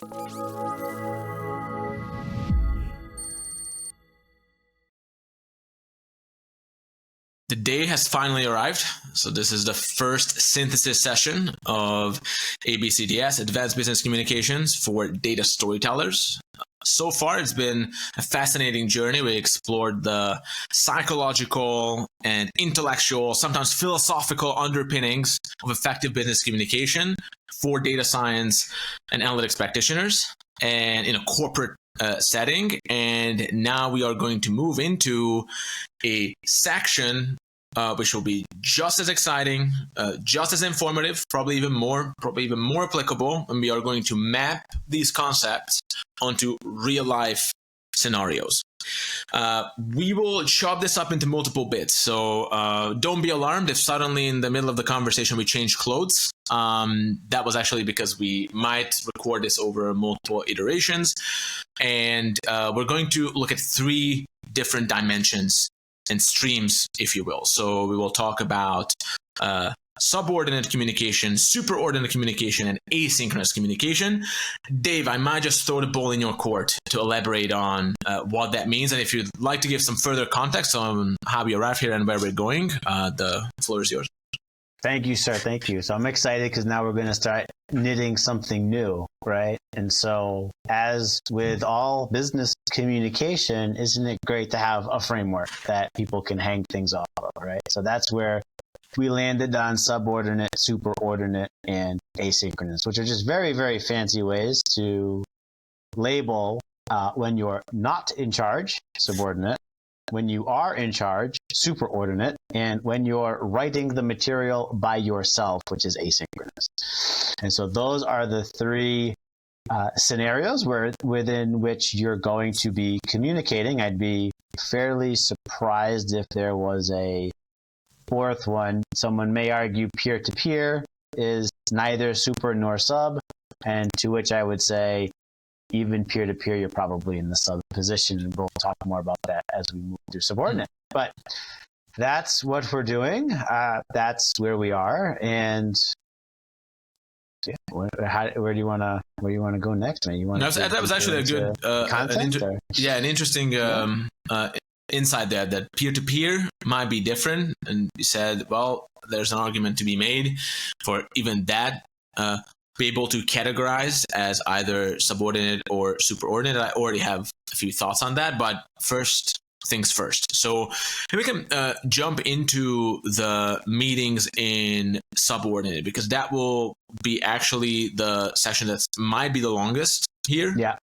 The day has finally arrived. So this is the first synthesis session of ABCDS, Advanced Business Communications for Data Storytellers. So far, it's been a fascinating journey. We explored the psychological and intellectual, sometimes philosophical underpinnings of effective business communication for data science and analytics practitioners and in a corporate setting. And now we are going to move into a section which will be just as exciting, just as informative, probably even more applicable. And we are going to map these concepts onto real life scenarios. We will chop this up into multiple bits. So don't be alarmed if suddenly in the middle of the conversation we change clothes. That was actually because we might record this over multiple iterations. And we're going to look at 3 different dimensions and streams, if you will. So we will talk about subordinate communication, superordinate communication, and asynchronous communication. Dave, I might just throw the ball in your court to elaborate on what that means. And if you'd like to give some further context on how we arrived here and where we're going, the floor is yours. Thank you, sir. Thank you. So I'm excited because now we're going to start knitting something new, right? And so as with all business communication, isn't it great to have a framework that people can hang things off of, right? So that's where we landed on subordinate, superordinate, and asynchronous, which are just very, very fancy ways to label when you're not in charge, subordinate, when you are in charge, superordinate, and when you're writing the material by yourself, which is asynchronous. And so those are the 3 scenarios within which you're going to be communicating. I'd be fairly surprised if there was a 4th one. Someone may argue peer-to-peer is neither super nor sub, and to which I would say even peer-to-peer, you're probably in the sub position, and we'll talk more about that as we move through subordinate. But that's what we're doing. That's where we are, and yeah, where do you want to go next, man? That was actually a good content, an interesting insight there. That peer-to-peer might be different, and you said, well, there's an argument to be made for even that. Be able to categorize as either subordinate or superordinate. I already have a few thoughts on that, but first things first. So we can jump into the meetings in subordinate, because that will be actually the session that might be the longest here. Yeah.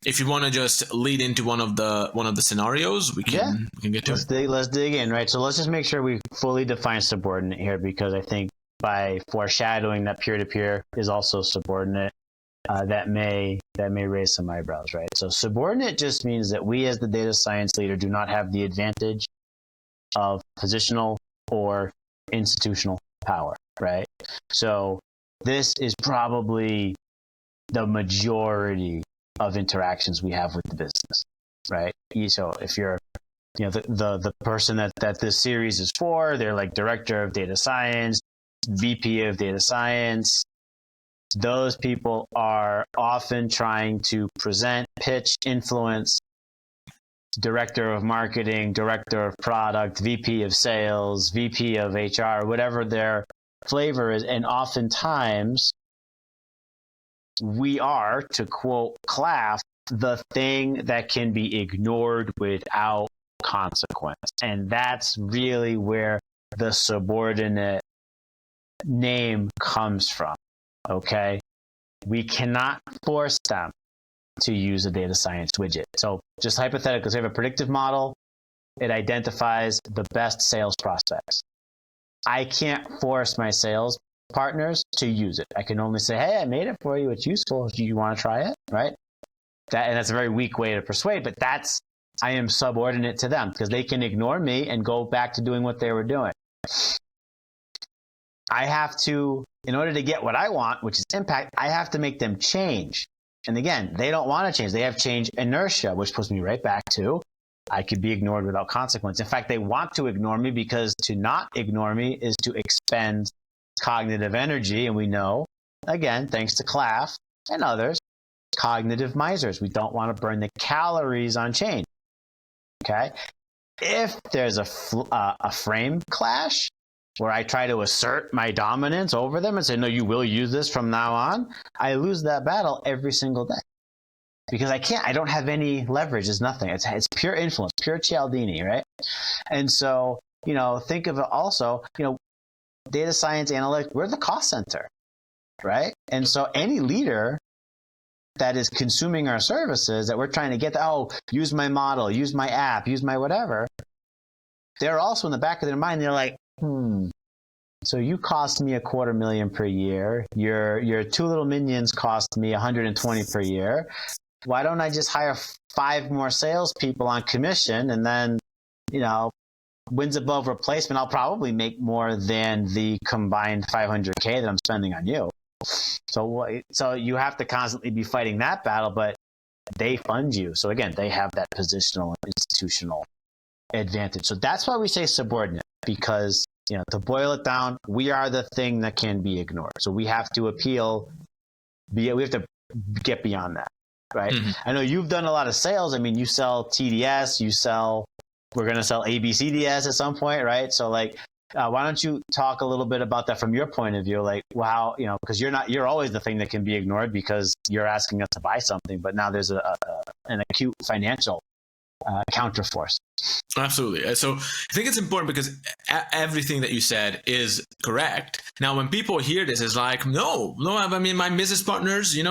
If you want to just lead into one of the scenarios, we can get to it. Let's dig in, right? So let's just make sure we fully define subordinate here, because I think by foreshadowing that peer-to-peer is also subordinate, that may raise some eyebrows, right? So subordinate just means that we as the data science leader do not have the advantage of positional or institutional power, right? So this is probably the majority of interactions we have with the business, right? So if you're the person that this series is for, they're like director of data science, VP of data science. Those people are often trying to present, pitch, influence, director of marketing, director of product, VP of sales, VP of HR, whatever their flavor is. And oftentimes we are, to quote Claff, the thing that can be ignored without consequence. And that's really where the subordinate name comes from, okay? We cannot force them to use a data science widget. So just hypothetically, so we have a predictive model. It identifies the best sales prospects. I can't force my sales partners to use it. I can only say, hey, I made it for you. It's useful. Do you want to try it? Right? And that's a very weak way to persuade, but I am subordinate to them because they can ignore me and go back to doing what they were doing. I have to, in order to get what I want, which is impact, I have to make them change. And again, they don't want to change. They have change inertia, which puts me right back to, I could be ignored without consequence. In fact, they want to ignore me because to not ignore me is to expend cognitive energy. And we know again, thanks to Claff and others, cognitive misers. We don't want to burn the calories on change. Okay. If there's a frame clash where I try to assert my dominance over them and say, no, you will use this from now on, I lose that battle every single day. Because I don't have any leverage. It's nothing. It's pure influence, pure Cialdini, right? And so, think of it also, data science analytics, we're the cost center, right? And so any leader that is consuming our services that we're trying to get, use my model, use my app, use my whatever, they're also in the back of their mind, they're like, so you cost me $250,000 per year. Your two little minions cost me $120 per year. Why don't I just hire 5 more salespeople on commission, and then, wins above replacement, I'll probably make more than the combined $500K that I'm spending on you. So you have to constantly be fighting that battle, but they fund you. So again, they have that positional institutional advantage. So that's why we say subordinate, because to boil it down, we are the thing that can be ignored. So we have to we have to get beyond that. Right. Mm-hmm. I know you've done a lot of sales. I mean, you sell TDS, we're going to sell ABCDS at some point. Right. So why don't you talk a little bit about that from your point of view? Like, wow, because you're always the thing that can be ignored because you're asking us to buy something, but now there's an acute financial counterforce. Absolutely. So I think it's important because everything that you said is correct. Now, when people hear this, it's like, no, I mean, my business partners, they're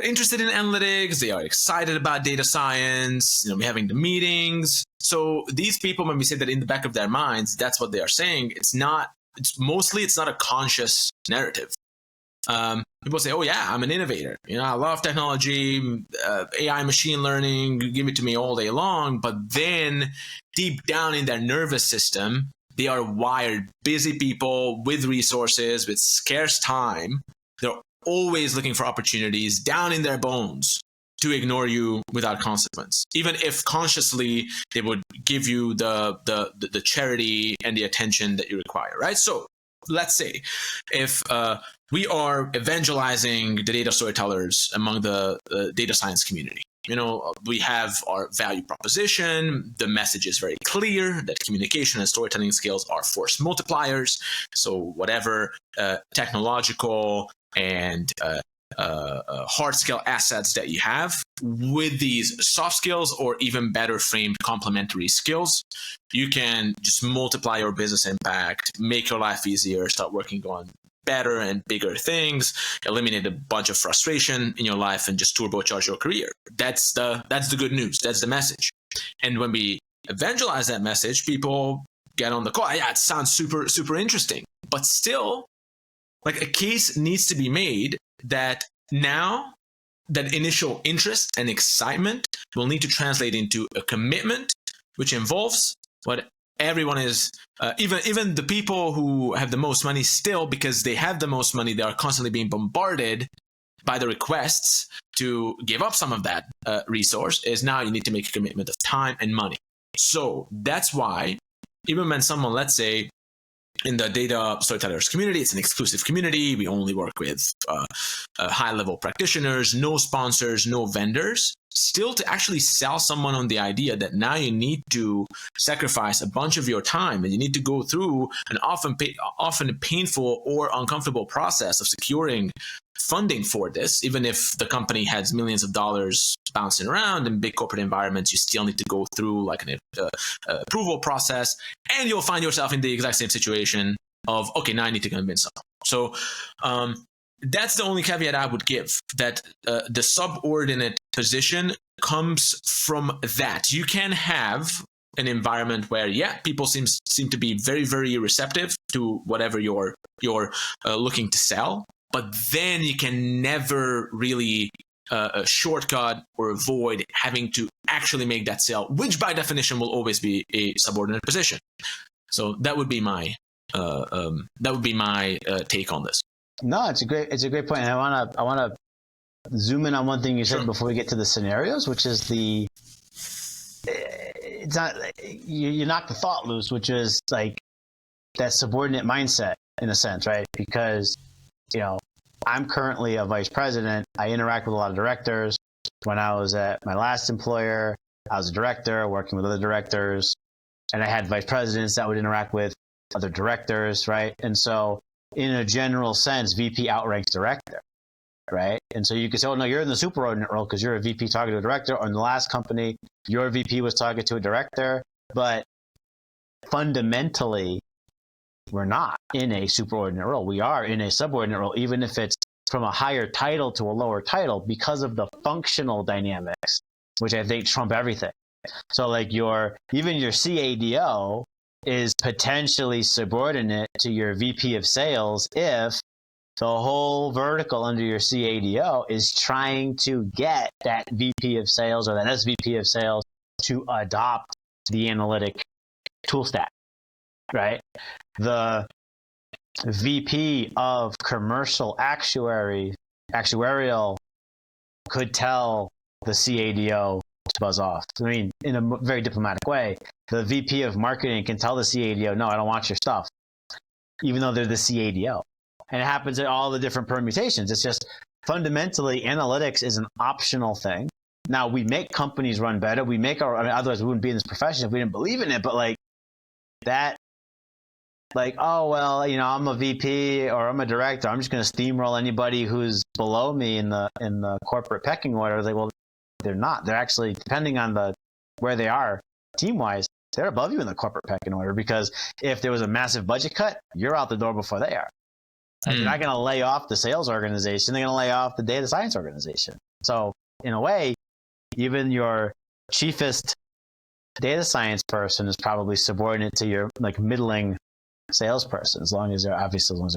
interested in analytics. They are excited about data science. We're having the meetings. So these people, when we say that in the back of their minds, that's what they are saying. It's not a conscious narrative. People say, oh yeah, I'm an innovator. I love technology, AI, machine learning, give it to me all day long. But then deep down in their nervous system, they are wired, busy people with resources, with scarce time. They're always looking for opportunities down in their bones to ignore you without consequence. Even if consciously they would give you the charity and the attention that you require, right? So let's say if we are evangelizing the data storytellers among the data science community. We have our value proposition. The message is very clear that communication and storytelling skills are force multipliers. So whatever technological and hard skill assets that you have with these soft skills or even better framed complementary skills, you can just multiply your business impact, make your life easier, start working on better and bigger things, eliminate a bunch of frustration in your life, and just turbocharge your career. That's the good news. That's the message. And when we evangelize that message, people get on the call. Yeah, it sounds super, super interesting. But still, a case needs to be made that now that initial interest and excitement will need to translate into a commitment, which involves what everyone is, even the people who have the most money still, because they have the most money, they are constantly being bombarded by the requests to give up some of that resource, is now you need to make a commitment of time and money. So that's why even when someone, let's say, in the data storytellers community, it's an exclusive community. We only work with high-level practitioners, no sponsors, no vendors. Still, to actually sell someone on the idea that now you need to sacrifice a bunch of your time and you need to go through an often painful or uncomfortable process of securing funding for this, even if the company has millions of dollars bouncing around in big corporate environments, you still need to go through an approval process, and you'll find yourself in the exact same situation of, okay, now I need to convince someone. So that's the only caveat I would give, that the subordinate position comes from that. You can have an environment where, people seem to be very, very receptive to whatever you're looking to sell, but then you can never really shortcut or avoid having to actually make that sale, which by definition will always be a subordinate position. So that would be my take on this. No, it's a great point. And I want to zoom in on one thing you said before we get to the scenarios, which is it's not, you knock the thought loose, which is that subordinate mindset in a sense, right? Because I'm currently a vice president. I interact with a lot of directors. When I was at my last employer, I was a director working with other directors, and I had vice presidents that would interact with other directors, right? And so in a general sense, VP outranks director, right? And so you could say, oh, no, you're in the superordinate role because you're a VP talking to a director, or in the last company, your VP was talking to a director, but fundamentally, we're not in a superordinate role. We are in a subordinate role, even if it's from a higher title to a lower title, because of the functional dynamics, which I think trump everything. So like even your CADO is potentially subordinate to your VP of sales if the whole vertical under your CADO is trying to get that VP of sales or that SVP of sales to adopt the analytic tool stack, right? The VP of commercial actuarial could tell the CADO to buzz off. I mean, in a very diplomatic way, the VP of marketing can tell the CADO, no, I don't want your stuff, even though they're the CADO. And it happens at all the different permutations. It's just fundamentally analytics is an optional thing. Now, we make companies run better. Otherwise we wouldn't be in this profession if we didn't believe in it. But oh, well, I'm a VP or I'm a director. I'm just going to steamroll anybody who's below me in the corporate pecking order. Like, well, they're not. They're actually, depending on where they are team-wise, they're above you in the corporate pecking order, because if there was a massive budget cut, you're out the door before they are. Like, they're not going to lay off the sales organization. They're going to lay off the data science organization. So in a way, even your chiefest data science person is probably subordinate to your middling salesperson, as long as they're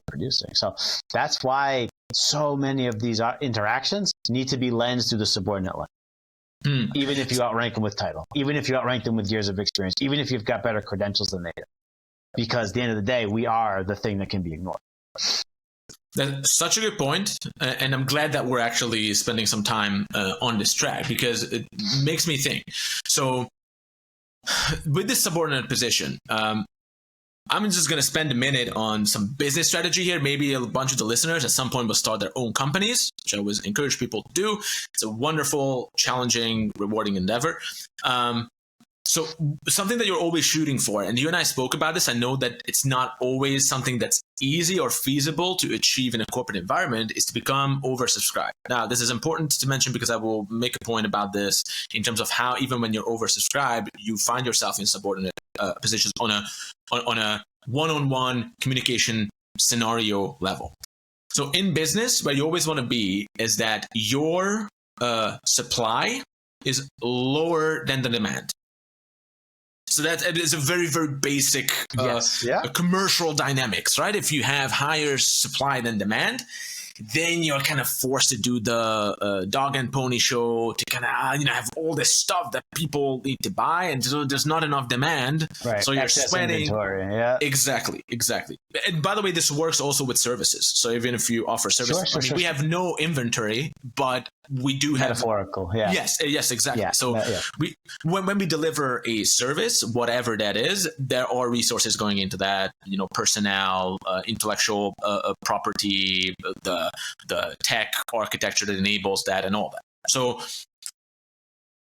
producing. So that's why so many of these interactions need to be lensed through the subordinate lens. Even if you outrank them with title, even if you outrank them with years of experience, even if you've got better credentials than they do, because at the end of the day, we are the thing that can be ignored. That's such a good point, and I'm glad that we're actually spending some time on this track, because it makes me think. So with this subordinate position, I'm just going to spend a minute on some business strategy here. Maybe a bunch of the listeners at some point will start their own companies, which I always encourage people to do. It's a wonderful, challenging, rewarding endeavor. So something that you're always shooting for, and you and I spoke about this, I know that it's not always something that's easy or feasible to achieve in a corporate environment, is to become oversubscribed. Now, this is important to mention because I will make a point about this in terms of how even when you're oversubscribed, you find yourself in subordinate positions on a one-on-one communication scenario level. So in business, where you always want to be is that your supply is lower than the demand. So that is a very, very basic commercial dynamics, right? If you have higher supply than demand, then you're kind of forced to do the dog and pony show to kind of have all this stuff that people need to buy, and so there's not enough demand. Right. So you're Excess sweating. Inventory. Yeah. Exactly. And by the way, this works also with services. So even if you offer services, we have no inventory, but we do have metaphorical. Yeah. Yes, exactly. Yeah. So when we deliver a service, whatever that is, there are resources going into that. Personnel, intellectual property, the tech architecture that enables that, and all that. So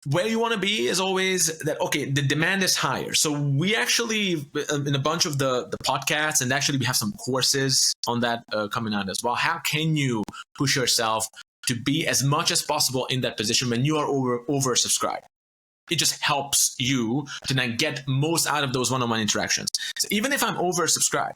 where you want to be is always that, okay, the demand is higher. So we actually, in a bunch of the podcasts, and actually we have some courses on that coming out as well. How can you push yourself to be as much as possible in that position when you are oversubscribed? It just helps you to then get most out of those one-on-one interactions. So even if I'm oversubscribed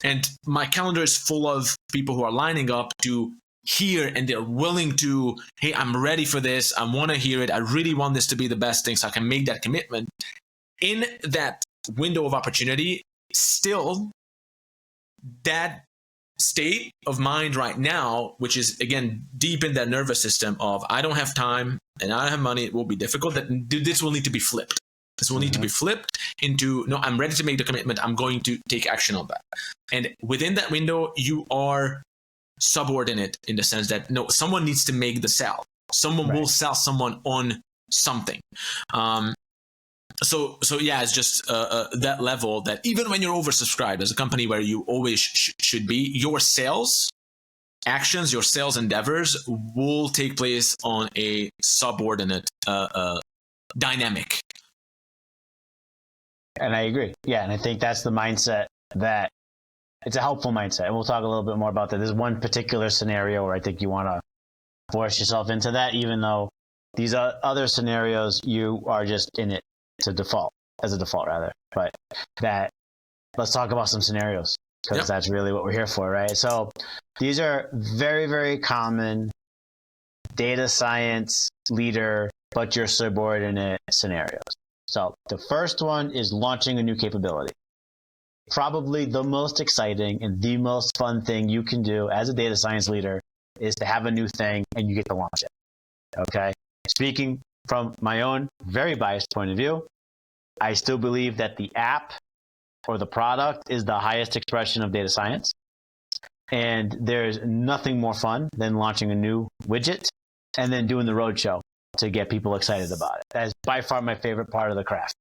and my calendar is full of people who are lining up to hear, and they're willing to, hey, I'm ready for this, I want to hear it, I really want this to be the best thing so I can make that commitment. In that window of opportunity, still that state of mind right now, which is again deep in that nervous system of I don't have time and I don't have money, it will be difficult, that this will need to be flipped. This will need to be flipped into, no, I'm ready to make the commitment, I'm going to take action on that. And within that window, you are subordinate in the sense that, no, someone needs to make the sell. Someone will sell someone on something. So yeah, it's just that level that even when you're oversubscribed as a company where you always should be, your sales actions, your sales endeavors will take place on a subordinate dynamic. And I agree. Yeah, and I think that's the mindset that it's a helpful mindset. And we'll talk a little bit more about that. There's one particular scenario where I think you want to force yourself into that, even though these other scenarios, you are just in it as a default. But let's talk about some scenarios, because that's really what we're here for, right? So these are very, very common data science leader, but your subordinate scenarios. So the first one is launching a new capability. Probably the most exciting and the most fun thing you can do as a data science leader is to have a new thing and you get to launch it. Okay. Speaking from my own very biased point of view, I still believe that the app or the product is the highest expression of data science. And there's nothing more fun than launching a new widget and then doing the roadshow to get people excited about it. That's by far my favorite part of the craft.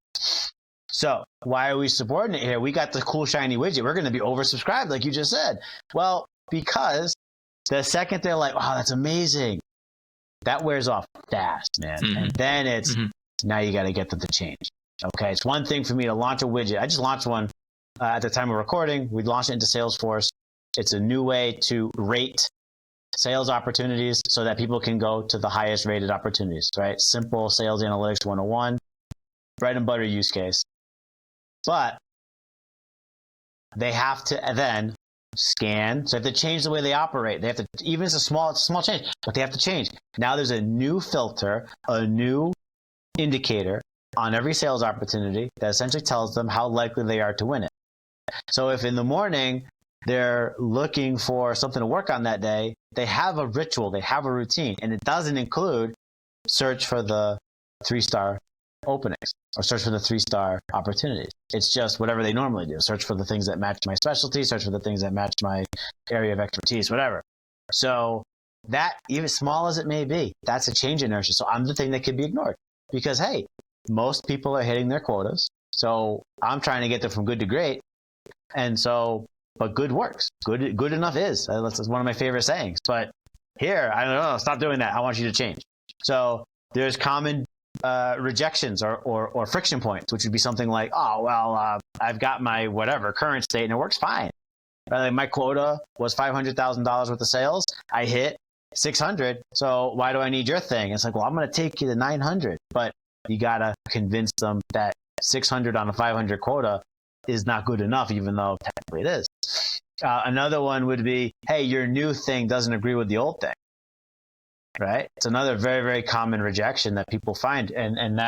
So why are we subordinate here? We got the cool, shiny widget. We're going to be oversubscribed, like you just said. Well, because the second they're like, wow, that's amazing, that wears off fast, man. And then it's, now you got to get them to change. Okay, it's one thing for me to launch a widget. I just launched one at the time of recording. We launched it into Salesforce. It's a new way to rate sales opportunities so that people can go to the highest rated opportunities, right? Simple sales analytics 101, bread and butter use case. But they have to then scan. So they have to change the way they operate. They have to, even if it's a small change, but they have to change. Now there's a new filter, a new indicator on every sales opportunity that essentially tells them how likely they are to win it. So if in the morning they're looking for something to work on that day, they have a ritual, they have a routine, and it doesn't include search for the 3-star openings or search for the 3-star opportunities. It's just whatever they normally do. Search for the things that match my specialty, search for the things that match my area of expertise, whatever. So that, even small as it may be, that's a change in inertia. So I'm the thing that can be ignored because, hey, most people are hitting their quotas. So I'm trying to get them from good to great. And so, but good works. Good enough is. That's one of my favorite sayings. But here, I don't know, stop doing that. I want you to change. So there's common rejections or friction points, which would be something like, oh, well, I've got my whatever current state and it works fine. My quota was $500,000 worth of sales. I hit 600. So why do I need your thing? It's like, well, I'm going to take you to 900, but you got to convince them that 600 on a 500 quota is not good enough, even though technically it is. Another one would be, hey, your new thing doesn't agree with the old thing. Right? It's another very, very common rejection that people find. And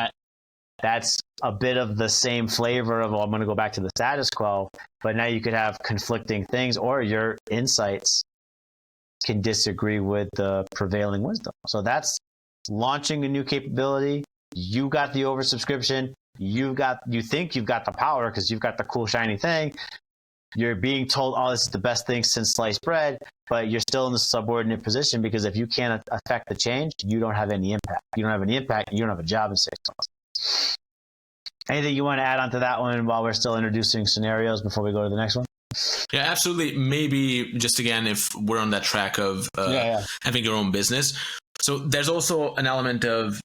that's a bit of the same flavor of, well, I'm going to go back to the status quo, but now you could have conflicting things or your insights can disagree with the prevailing wisdom. So that's launching a new capability. You got the oversubscription. You think you've got the power because you've got the cool, shiny thing. You're being told, oh, this is the best thing since sliced bread, but you're still in the subordinate position because if you can't affect the change, you don't have any impact. You don't have any impact, you don't have a job in 6 months. Anything you want to add on to that one while we're still introducing scenarios before we go to the next one? Yeah, absolutely. Maybe just again, if we're on that track of having your own business. So there's also an element of,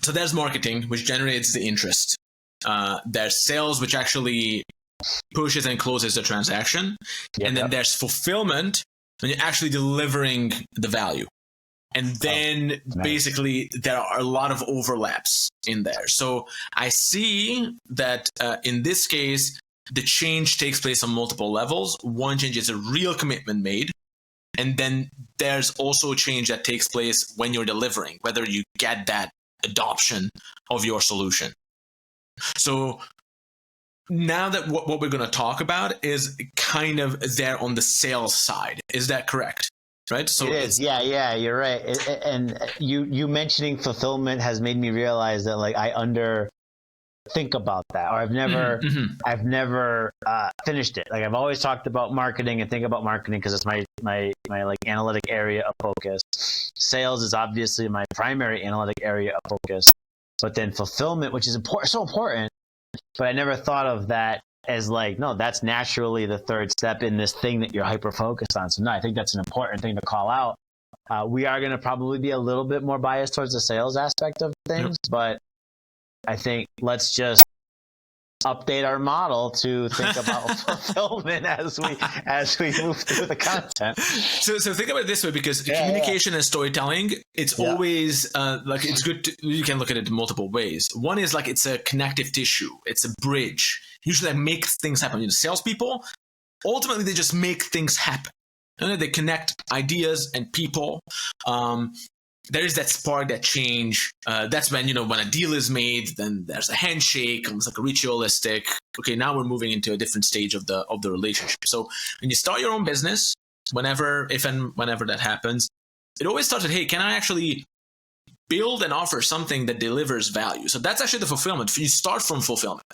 so there's marketing, which generates the interest. There's sales, which actually pushes and closes the transaction. And then there's fulfillment when you're actually delivering the value. And then basically there are a lot of overlaps in there. So I see that in this case, the change takes place on multiple levels. One change is a real commitment made. And then there's also a change that takes place when you're delivering, whether you get that adoption of your solution. So now that what we're going to talk about is kind of there on the sales side. Is that correct? Right? So it is. Yeah, you're right. And you mentioning fulfillment has made me realize that like I think about that, or I've never finished it. Like I've always talked about marketing and think about marketing because it's my like analytic area of focus. Sales is obviously my primary analytic area of focus, but then fulfillment, which is so important, but I never thought of that as like, no, that's naturally the third step in this thing that you're hyper focused on. So no, I think that's an important thing to call out. We are going to probably be a little bit more biased towards the sales aspect of things, but I think let's just update our model to think about fulfillment as we move through the content. So think about it this way, because communication and storytelling, it's always like, it's good you can look at it in multiple ways. One is like, it's a connective tissue, it's a bridge. Usually that makes things happen. Salespeople, ultimately they just make things happen. They connect ideas and people. There is that spark, that change. That's when, when a deal is made, then there's a handshake, almost like a ritualistic. Okay, now we're moving into a different stage of the relationship. So when you start your own business, if and whenever that happens, it always starts with, hey, can I actually build and offer something that delivers value? So that's actually the fulfillment. You start from fulfillment.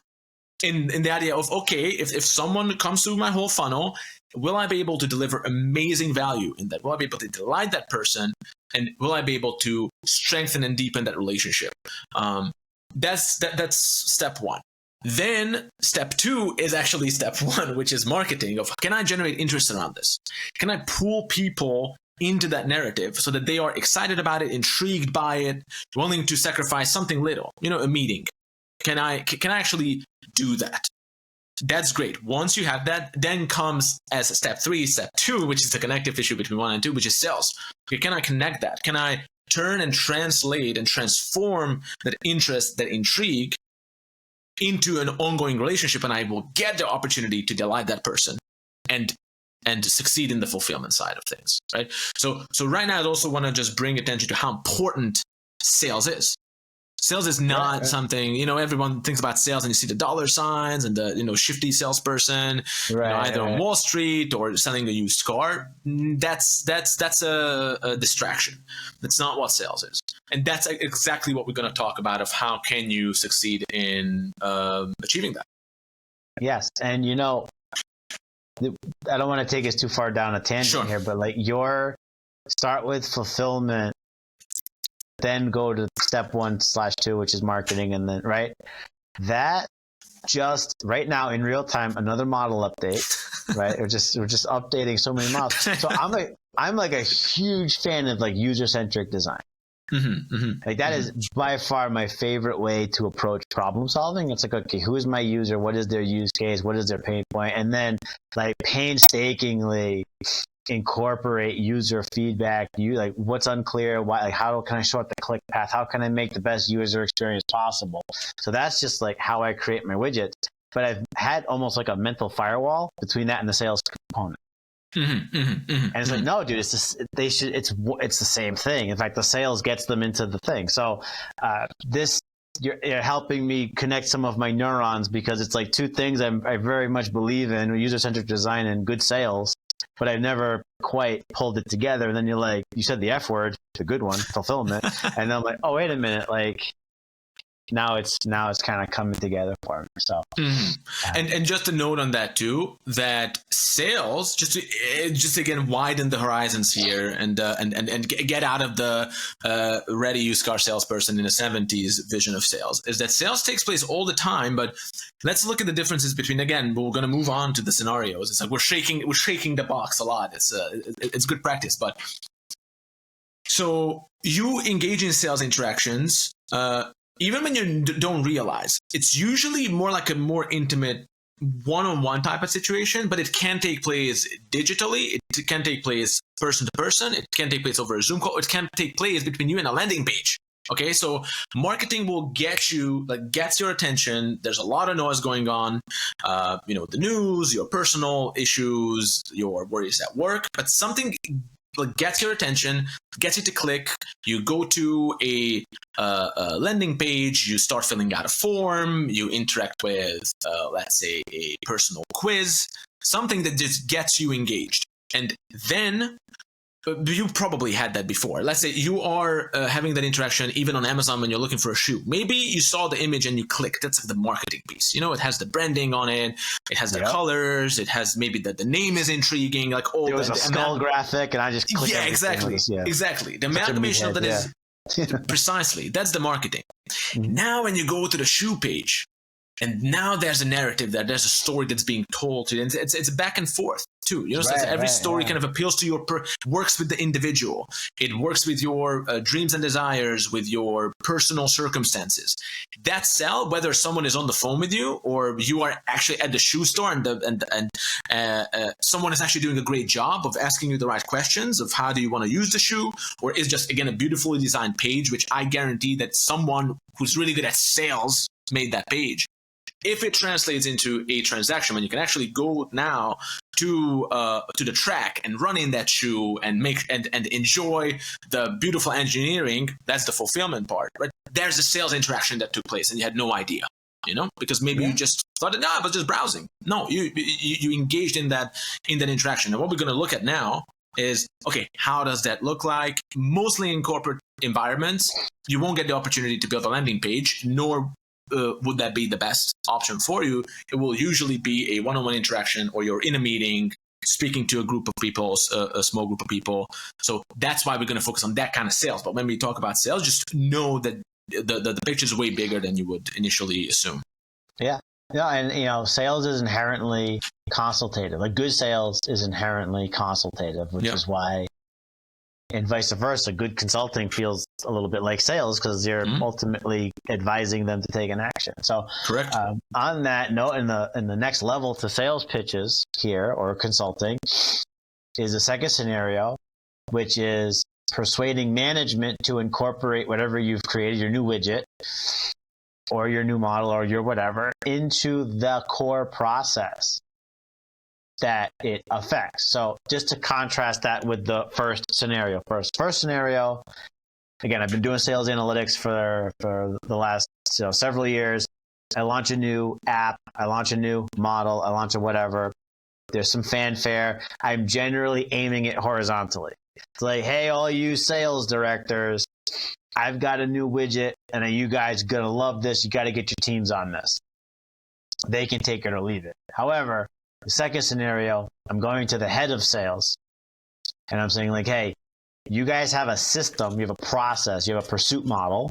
In the idea of, okay, if someone comes through my whole funnel, will I be able to deliver amazing value in that? Will I be able to delight that person? And will I be able to strengthen and deepen that relationship? That's step one. Then step two is actually step one, which is marketing of, can I generate interest around this? Can I pull people into that narrative so that they are excited about it, intrigued by it, willing to sacrifice something little, a meeting? Can I actually do that? That's great. Once you have that, then comes as step three, step two, which is the connective tissue between one and two, which is sales. Okay, can I connect that? Can I turn and translate and transform that interest, that intrigue into an ongoing relationship, and I will get the opportunity to delight that person and succeed in the fulfillment side of things, right? So right now, I also want to just bring attention to how important sales is. Sales is not something, everyone thinks about sales and you see the dollar signs and the, shifty salesperson, either on Wall Street or selling a used car. That's a distraction. That's not what sales is. And that's exactly what we're going to talk about, of how can you succeed in achieving that. Yes. And, I don't want to take us too far down a tangent here, but like start with fulfillment, then go to step 1/2, which is marketing. And then, right, that just right now in real time, another model update, right? We're just updating so many models. So I'm like a huge fan of like user-centric design. Like that is by far my favorite way to approach problem solving. It's like, okay, who is my user? What is their use case? What is their pain point? And then like painstakingly incorporate user feedback. Like what's unclear, why, like how can I short the click path? How can I make the best user experience possible? So that's just like how I create my widgets. But I've had almost like a mental firewall between that and the sales component. And it's like, no, dude, it's the same thing. In fact, the sales gets them into the thing. So you're helping me connect some of my neurons, because it's like two things I very much believe in: user-centric design and good sales. But I've never quite pulled it together. And then you're like, you said the F word, the good one, fulfillment. And I'm like, oh, wait a minute, like. Now it's kind of coming together for me. So, and just a note on that too, that sales, just again widen the horizons here and get out of the ready used car salesperson in the 70s vision of sales, is that sales takes place all the time. But let's look at the differences between, again, we're going to move on to the scenarios. It's like we're shaking the box a lot. It's good practice, but so you engage in sales interactions. Even when you don't realize, it's usually more like a more intimate one-on-one type of situation, but it can take place digitally. It can take place person to person. It can take place over a Zoom call. It can take place between you and a landing page. Okay, so marketing will gets your attention. There's a lot of noise going on, the news, your personal issues, your worries at work, but something gets your attention, gets you to click. You go to a landing page, you start filling out a form, you interact with, let's say, a personal quiz, something that just gets you engaged. And then you probably had that before. Let's say you are having that interaction even on Amazon when you're looking for a shoe. Maybe you saw the image and you clicked. That's like the marketing piece. It has the branding on it. It has the colors. It has maybe the name is intriguing. Like there was a skull graphic, and I just clicked. Yeah, exactly. Exactly. The amalgamation of that is precisely, that's the marketing. Now, when you go to the shoe page, And now there's a narrative there's a story that's being told to you. And it's back and forth too. So every story kind of appeals to works with the individual. It works with your dreams and desires, with your personal circumstances. That sell, whether someone is on the phone with you or you are actually at the shoe store and someone is actually doing a great job of asking you the right questions of how do you want to use the shoe, or is just, again, a beautifully designed page, which I guarantee that someone who's really good at sales made that page. If it translates into a transaction, when you can actually go now to the track and run in that shoe and and enjoy the beautiful engineering, that's the fulfillment part, right? There's a sales interaction that took place and you had no idea, because maybe you just thought, I was just browsing. No, you engaged in that interaction. And what we're going to look at now is, okay, how does that look like? Mostly in corporate environments, you won't get the opportunity to build a landing page, nor would that be the best option for you. It will usually be a one-on-one interaction, or you're in a meeting speaking to a group of people, a small group of people. So that's why we're going to focus on that kind of sales. But when we talk about sales, just know that the picture is way bigger than you would initially assume. Yeah. And sales is inherently consultative. Like, good sales is inherently consultative, which is why, and vice versa, good consulting feels a little bit like sales, because you're ultimately advising them to take an action. So, correct. On that note, in the next level to sales pitches here, or consulting, is the second scenario, which is persuading management to incorporate whatever you've created, your new widget or your new model or your whatever, into the core process that it affects. So just to contrast that with the first scenario. First scenario, again, I've been doing sales analytics for the last several years. I launch a new app, I launch a new model, I launch a whatever. There's some fanfare. I'm generally aiming it horizontally. It's like, hey, all you sales directors, I've got a new widget, and you guys are gonna love this. You got to get your teams on this. They can take it or leave it. However, the second scenario, I'm going to the head of sales, and I'm saying, like, hey, you guys have a system, you have a process, you have a pursuit model,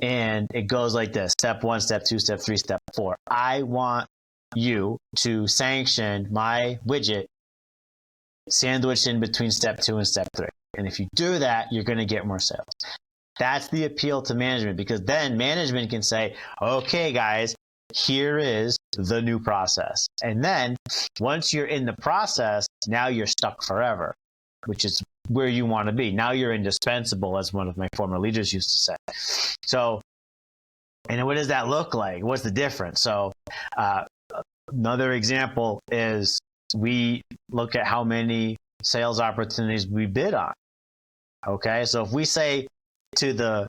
and it goes like this: step 1, step 2, step 3, step 4. I want you to sanction my widget sandwiched in between step 2 and step 3. And if you do that, you're going to get more sales. That's the appeal to management, because then management can say, okay, guys, here is the new process. And then once you're in the process, now you're stuck forever, which is where you want to be. Now you're indispensable, as one of my former leaders used to say. So, and what does that look like? What's the difference? So another example is, we look at how many sales opportunities we bid on. Okay, so if we say to the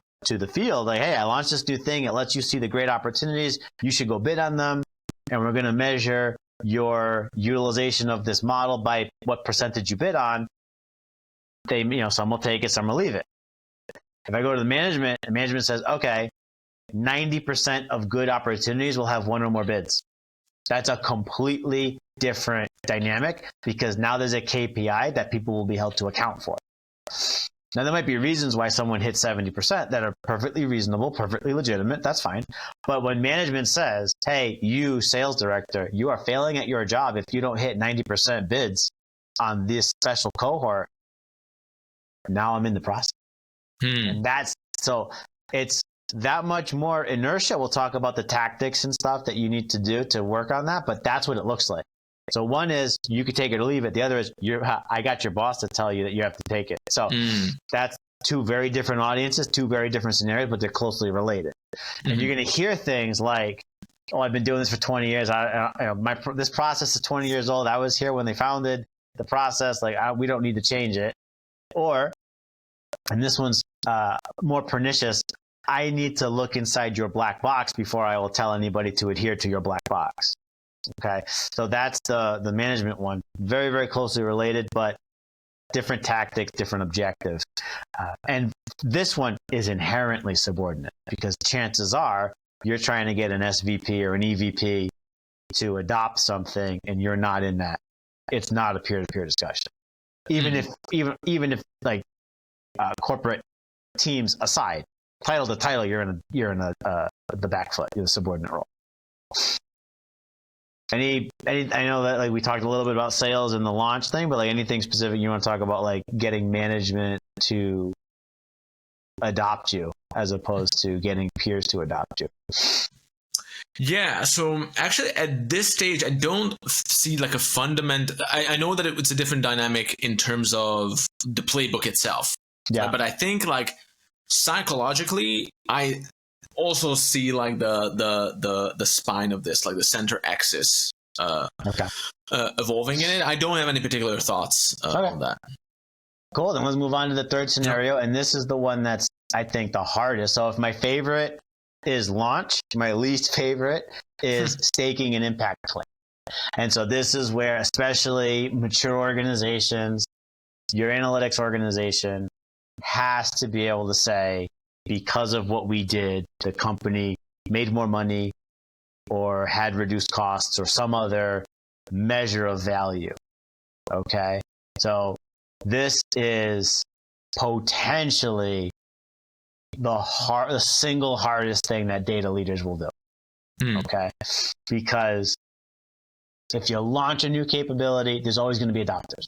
field, like, hey, I launched this new thing, it lets you see the great opportunities, you should go bid on them, and we're going to measure your utilization of this model by what percentage you bid on. They, some will take it, some will leave it. If I go to the management, and management says, okay, 90% of good opportunities will have one or more bids. That's a completely different dynamic, because now there's a KPI that people will be held to account for. Now, there might be reasons why someone hits 70% that are perfectly reasonable, perfectly legitimate. That's fine. But when management says, hey, you sales director, you are failing at your job if you don't hit 90% bids on this special cohort, now I'm in the process. And it's that much more inertia. We'll talk about the tactics and stuff that you need to do to work on that, but that's what it looks like. So one is you could take it or leave it. The other is I got your boss to tell you that you have to take it. So that's two very different audiences, two very different scenarios, but they're closely related. And you're going to hear things like, oh, I've been doing this for 20 years. This process is 20 years old. I was here when they founded the process. We don't need to change it. Or, and this one's more pernicious, I need to look inside your black box before I will tell anybody to adhere to your black box. Okay, so that's the management one. Very, very closely related, but different tactics, different objectives. And this one is inherently subordinate, because chances are you're trying to get an SVP or an EVP to adopt something, and you're not in that. It's not a peer-to-peer discussion. Even if like corporate teams aside, title to title, you're in the back foot, you're the subordinate role. I know that like we talked a little bit about sales and the launch thing, but like anything specific you want to talk about, like getting management to adopt you as opposed to getting peers to adopt you? Yeah, so actually at this stage, I don't see like a fundamental. I know that it's a different dynamic in terms of the playbook itself. Yeah. But I think like psychologically, I also see like the spine of this, like the center axis, evolving in it. I don't have any particular thoughts on that. Cool. Then let's move on to the third scenario, and this is the one that's I think the hardest. So if my favorite is launch, my least favorite is staking an impact claim. And so this is where especially mature organizations, your analytics organization has to be able to say, because of what we did, the company made more money or had reduced costs or some other measure of value. Okay. So this is potentially the single hardest thing that data leaders will do. Okay. Because if you launch a new capability, there's always going to be adopters.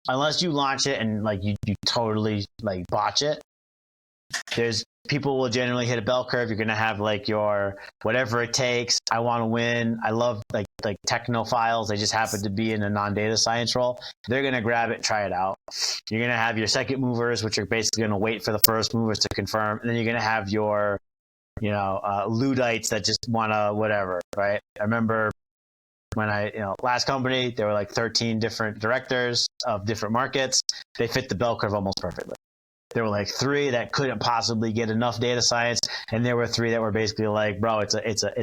Unless you launch it and like you totally like botch it, there's people will generally hit a bell curve. You're going to have like your whatever it takes. I want to win. I love like technophiles. They just happen to be in a non-data science role. They're going to grab it and try it out. You're going to have your second movers, which are basically going to wait for the first movers to confirm. And then you're going to have your, Luddites that just want to whatever, right? I remember when last company, there were like 13 different directors of different markets. They fit the bell curve almost perfectly. There were like 3 that couldn't possibly get enough data science, and there were 3 that were basically like, bro, it's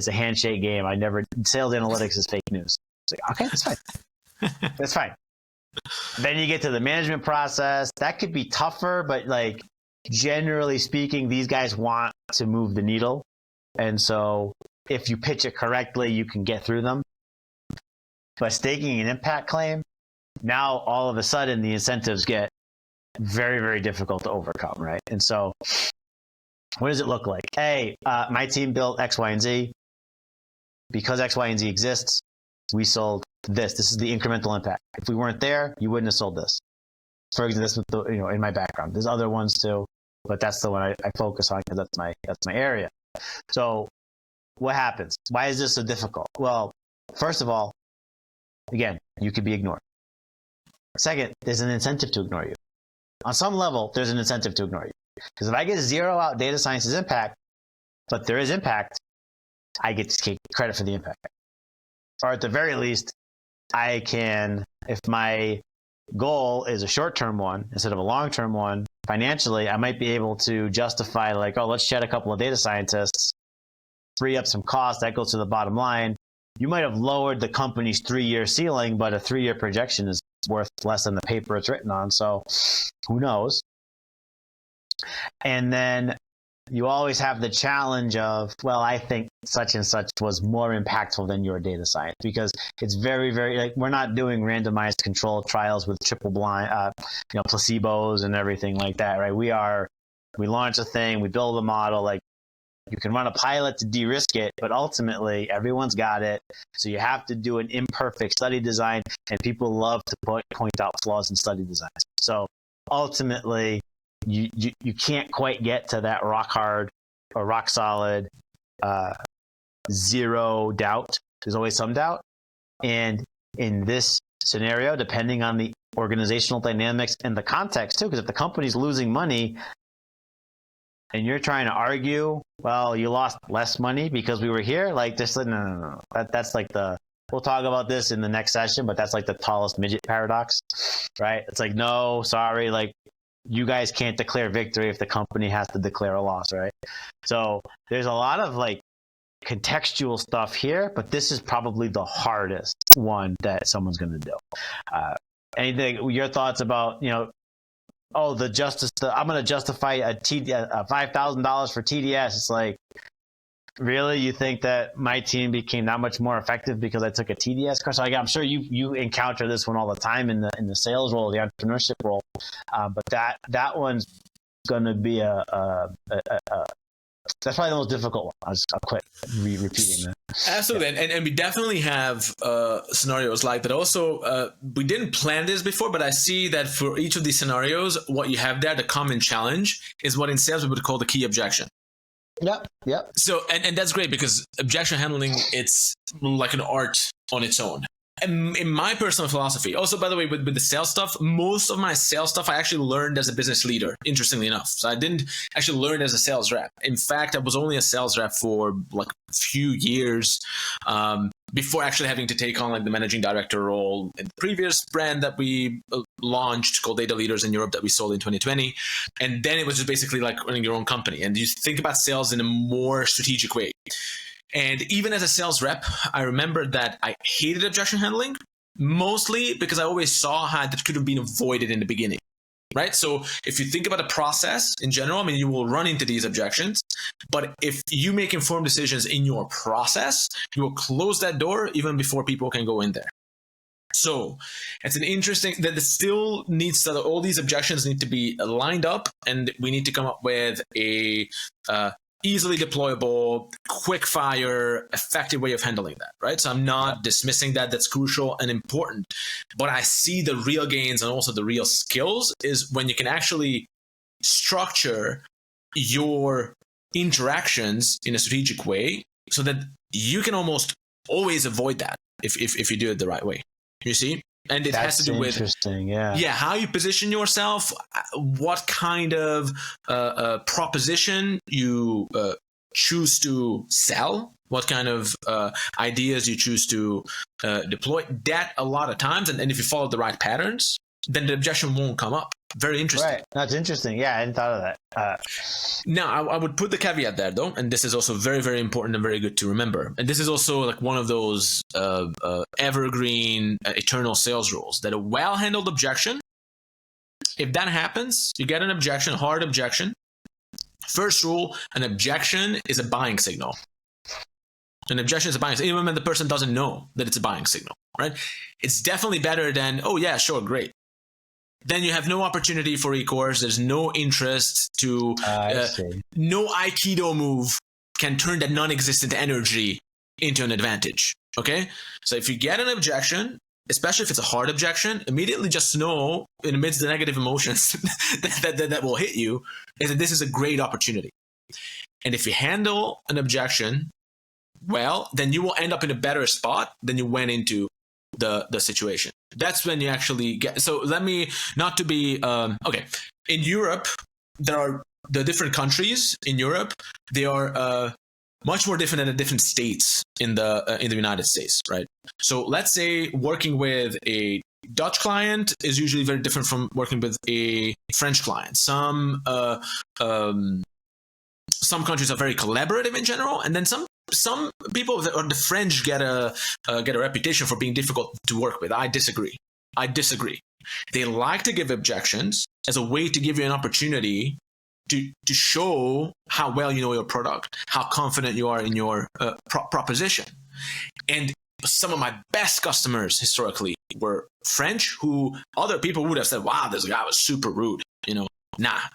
a handshake game. Sales analytics is fake news. It's like, okay, that's fine. That's fine. Then you get to the management process. That could be tougher, but like generally speaking, these guys want to move the needle. And so if you pitch it correctly, you can get through them. But staking an impact claim, now all of a sudden the incentives get very, very difficult to overcome, right? And so what does it look like? Hey, my team built X, Y, and Z. Because X, Y, and Z exists, we sold this. This is the incremental impact. If we weren't there, you wouldn't have sold this. For example, this is in my background. There's other ones too, but that's the one I focus on because that's my area. So what happens? Why is this so difficult? Well, first of all, again, you could be ignored. Second, there's an incentive to ignore you. On some level, there's an incentive to ignore you. Because if I get to zero out data science's impact, but there is impact, I get to take credit for the impact. Or at the very least, I can, if my goal is a short-term one instead of a long-term one, financially, I might be able to justify like, oh, let's shed a couple of data scientists, free up some costs, that goes to the bottom line. You might have lowered the company's 3-year ceiling, but a 3-year projection is worth less than the paper it's written on. So who knows? And then you always have the challenge of, well, I think such and such was more impactful than your data science, because it's very, very, like, we're not doing randomized controlled trials with triple blind, placebos and everything like that, right? We launch a thing, we build a model, like, you can run a pilot to de-risk it, but ultimately everyone's got it. So you have to do an imperfect study design, and people love to point out flaws in study designs. So ultimately, you can't quite get to that rock hard or rock solid zero doubt. There's always some doubt. And in this scenario, depending on the organizational dynamics and the context too, because if the company's losing money, and you're trying to argue, well, you lost less money because we were here, like this, no. That's like we'll talk about this in the next session, but that's like the tallest midget paradox, right? It's like, no, sorry, like you guys can't declare victory if the company has to declare a loss, right? So there's a lot of like contextual stuff here, but this is probably the hardest one that someone's going to do. Anything, your thoughts about, I'm going to justify a $5,000 for TDS. It's like, really? You think that my team became that much more effective because I took a TDS course? Like, I'm sure you encounter this one all the time in the sales role, the entrepreneurship role. But that one's going to be a probably the most difficult one. I'll quit repeating that. Absolutely. And we definitely have scenarios like that. Also, we didn't plan this before, but I see that for each of these scenarios, what you have there, the common challenge, is what in sales we would call the key objection. Yep. So, and that's great because objection handling, it's like an art on its own. And in my personal philosophy, also, by the way, with the sales stuff, most of my sales stuff I actually learned as a business leader, interestingly enough. So I didn't actually learn as a sales rep. In fact, I was only a sales rep for like a few years before actually having to take on like the managing director role in the previous brand that we launched called Data Leaders in Europe that we sold in 2020. And then it was just basically like running your own company. And you think about sales in a more strategic way. And even as a sales rep, I remember that I hated objection handling, mostly because I always saw how that could have been avoided in the beginning, right? So if you think about a process in general, I mean, you will run into these objections, but if you make informed decisions in your process, you will close that door even before people can go in there. So it's an interesting that it still needs to, all these objections need to be lined up, and we need to come up with a easily deployable, quick fire, effective way of handling that, right? So I'm not dismissing that. That's crucial and important. But I see the real gains and also the real skills is when you can actually structure your interactions in a strategic way so that you can almost always avoid that if you do it the right way. You see? And it has to do with how you position yourself, what kind of proposition you choose to sell, what kind of ideas you choose to deploy. That a lot of times, and if you follow the right patterns, then the objection won't come up. Very interesting. Right. That's interesting. Yeah, I hadn't thought of that. Now, I would put the caveat there, though, and this is also very, very important and very good to remember. And this is also like one of those evergreen, eternal sales rules that a well-handled objection, if that happens, you get an objection, hard objection. First rule, an objection is a buying signal. An objection is a buying signal, even when the person doesn't know that it's a buying signal, right? It's definitely better than, oh, yeah, sure, great. Then you have no opportunity for recourse. There's no interest to, no Aikido move can turn that non-existent energy into an advantage. Okay. So if you get an objection, especially if it's a hard objection, immediately just know in amidst the negative emotions that will hit you is that this is a great opportunity. And if you handle an objection well, then you will end up in a better spot than you went into the situation. That's when you actually get. So let me not to be okay. In Europe, there are the different countries in Europe. They are much more different than the different states in the United States, right? So let's say working with a Dutch client is usually very different from working with a French client. Some countries are very collaborative in general, and then some people or the French get a reputation for being difficult to work with. I disagree. They like to give objections as a way to give you an opportunity to show how well you know your product, how confident you are in your proposition. And some of my best customers historically were French, who other people would have said, wow, this guy was super rude. You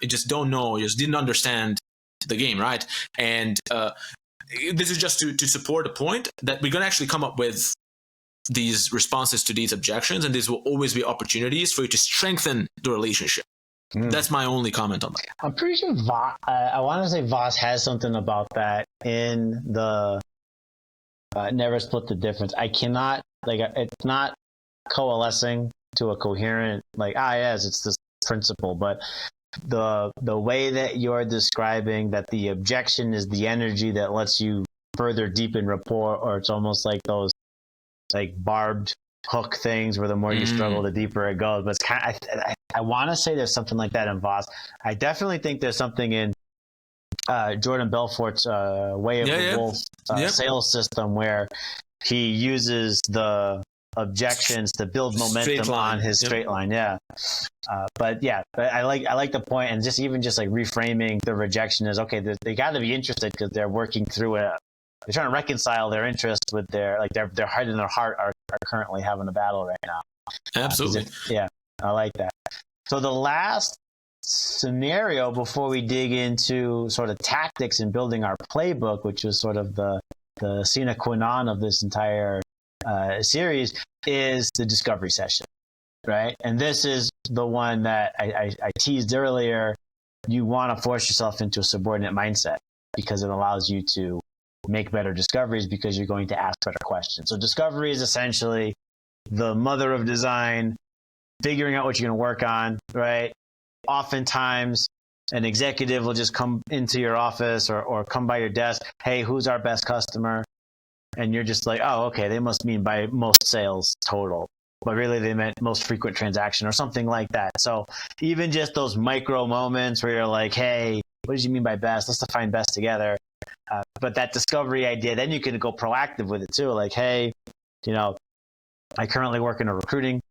just don't know, you just didn't understand the game, right? And this is just to support the point that we're going to actually come up with these responses to these objections, and these will always be opportunities for you to strengthen the relationship. That's my only comment on that. I'm pretty sure I want to say Voss has something about that in the never split the difference. I cannot, it's not coalescing to a coherent, yes, it's this principle, but the way that you're describing that the objection is the energy that lets you further deepen rapport, or it's almost like those barbed hook things where the more you struggle, the deeper it goes. But it's kind of, I want to say there's something like that in Voss. I definitely think there's something in Jordan Belfort's Way of the Wolf sales system where he uses the objections to build momentum on his straight line. But I like the point, and just reframing the rejection is okay. They got to be interested because they're working through it. They're trying to reconcile their interest with their heart and their heart are currently having a battle right now. Absolutely. I like that. So the last scenario before we dig into sort of tactics and building our playbook, which was sort of the sine qua non of this entire series, is the discovery session, right? And this is the one that I teased earlier. You want to force yourself into a subordinate mindset because it allows you to make better discoveries because you're going to ask better questions. So discovery is essentially the mother of design, figuring out what you're going to work on, right? Oftentimes, an executive will just come into your office or come by your desk. Hey, who's our best customer? And you're just like, oh, okay, they must mean by most sales total. But really, they meant most frequent transaction or something like that. So even just those micro moments where you're like, hey, what did you mean by best? Let's define best together. But that discovery idea, then you can go proactive with it too. Like, hey, I currently work in a recruiting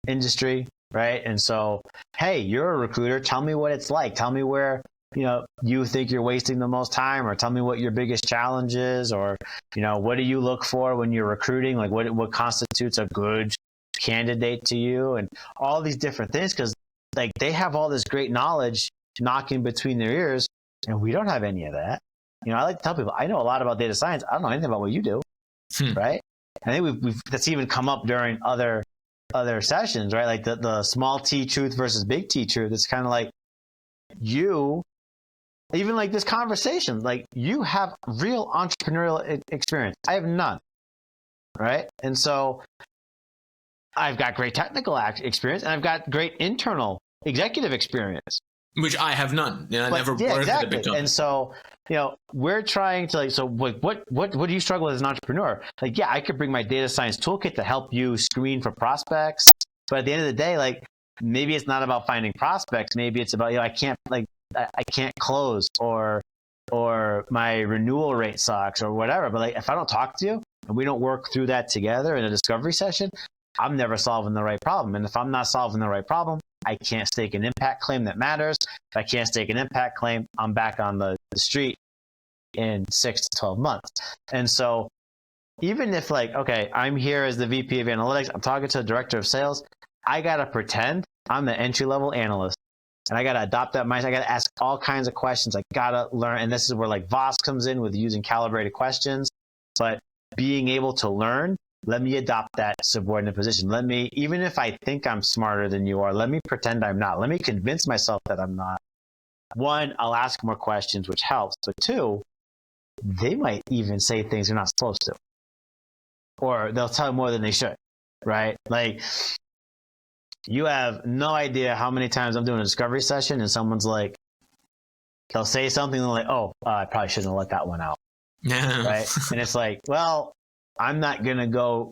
industry, right? And so, hey, you're a recruiter. Tell me what it's like. Tell me where, you think you're wasting the most time, or tell me what your biggest challenge is, or, what do you look for when you're recruiting? Like what constitutes a good candidate to you, and all these different things. Cause like they have all this great knowledge knocking between their ears, and we don't have any of that. I like to tell people, I know a lot about data science. I don't know anything about what you do, right? I think we've that's even come up during other sessions, right? Like the small T truth versus big T truth. It's kind of like even like this conversation, like you have real entrepreneurial experience. I have none, right? And so I've got great technical experience, and I've got great internal executive experience, which I have none. I never worked at a big company. And so, we're trying to what do you struggle with as an entrepreneur? Like, yeah, I could bring my data science toolkit to help you screen for prospects. But at the end of the day, like maybe it's not about finding prospects. Maybe it's about, I can't close, or my renewal rate sucks or whatever. But like, if I don't talk to you and we don't work through that together in a discovery session, I'm never solving the right problem. And if I'm not solving the right problem, I can't stake an impact claim that matters. If I can't stake an impact claim, I'm back on the street in 6 to 12 months. And so even if okay, I'm here as the VP of analytics, I'm talking to the director of sales, I got to pretend I'm the entry-level analyst. And I got to adopt that mindset. I got to ask all kinds of questions. I got to learn. And this is where Voss comes in with using calibrated questions. But being able to learn, let me adopt that subordinate position. Even if I think I'm smarter than you are, let me pretend I'm not. Let me convince myself that I'm not. One, I'll ask more questions, which helps. But two, they might even say things they're not supposed to. Or they'll tell more than they should, right? Like, you have no idea how many times I'm doing a discovery session and someone's like, they'll say something and they're like, oh, I probably shouldn't have let that one out. Right? And it's like, well, I'm not going to go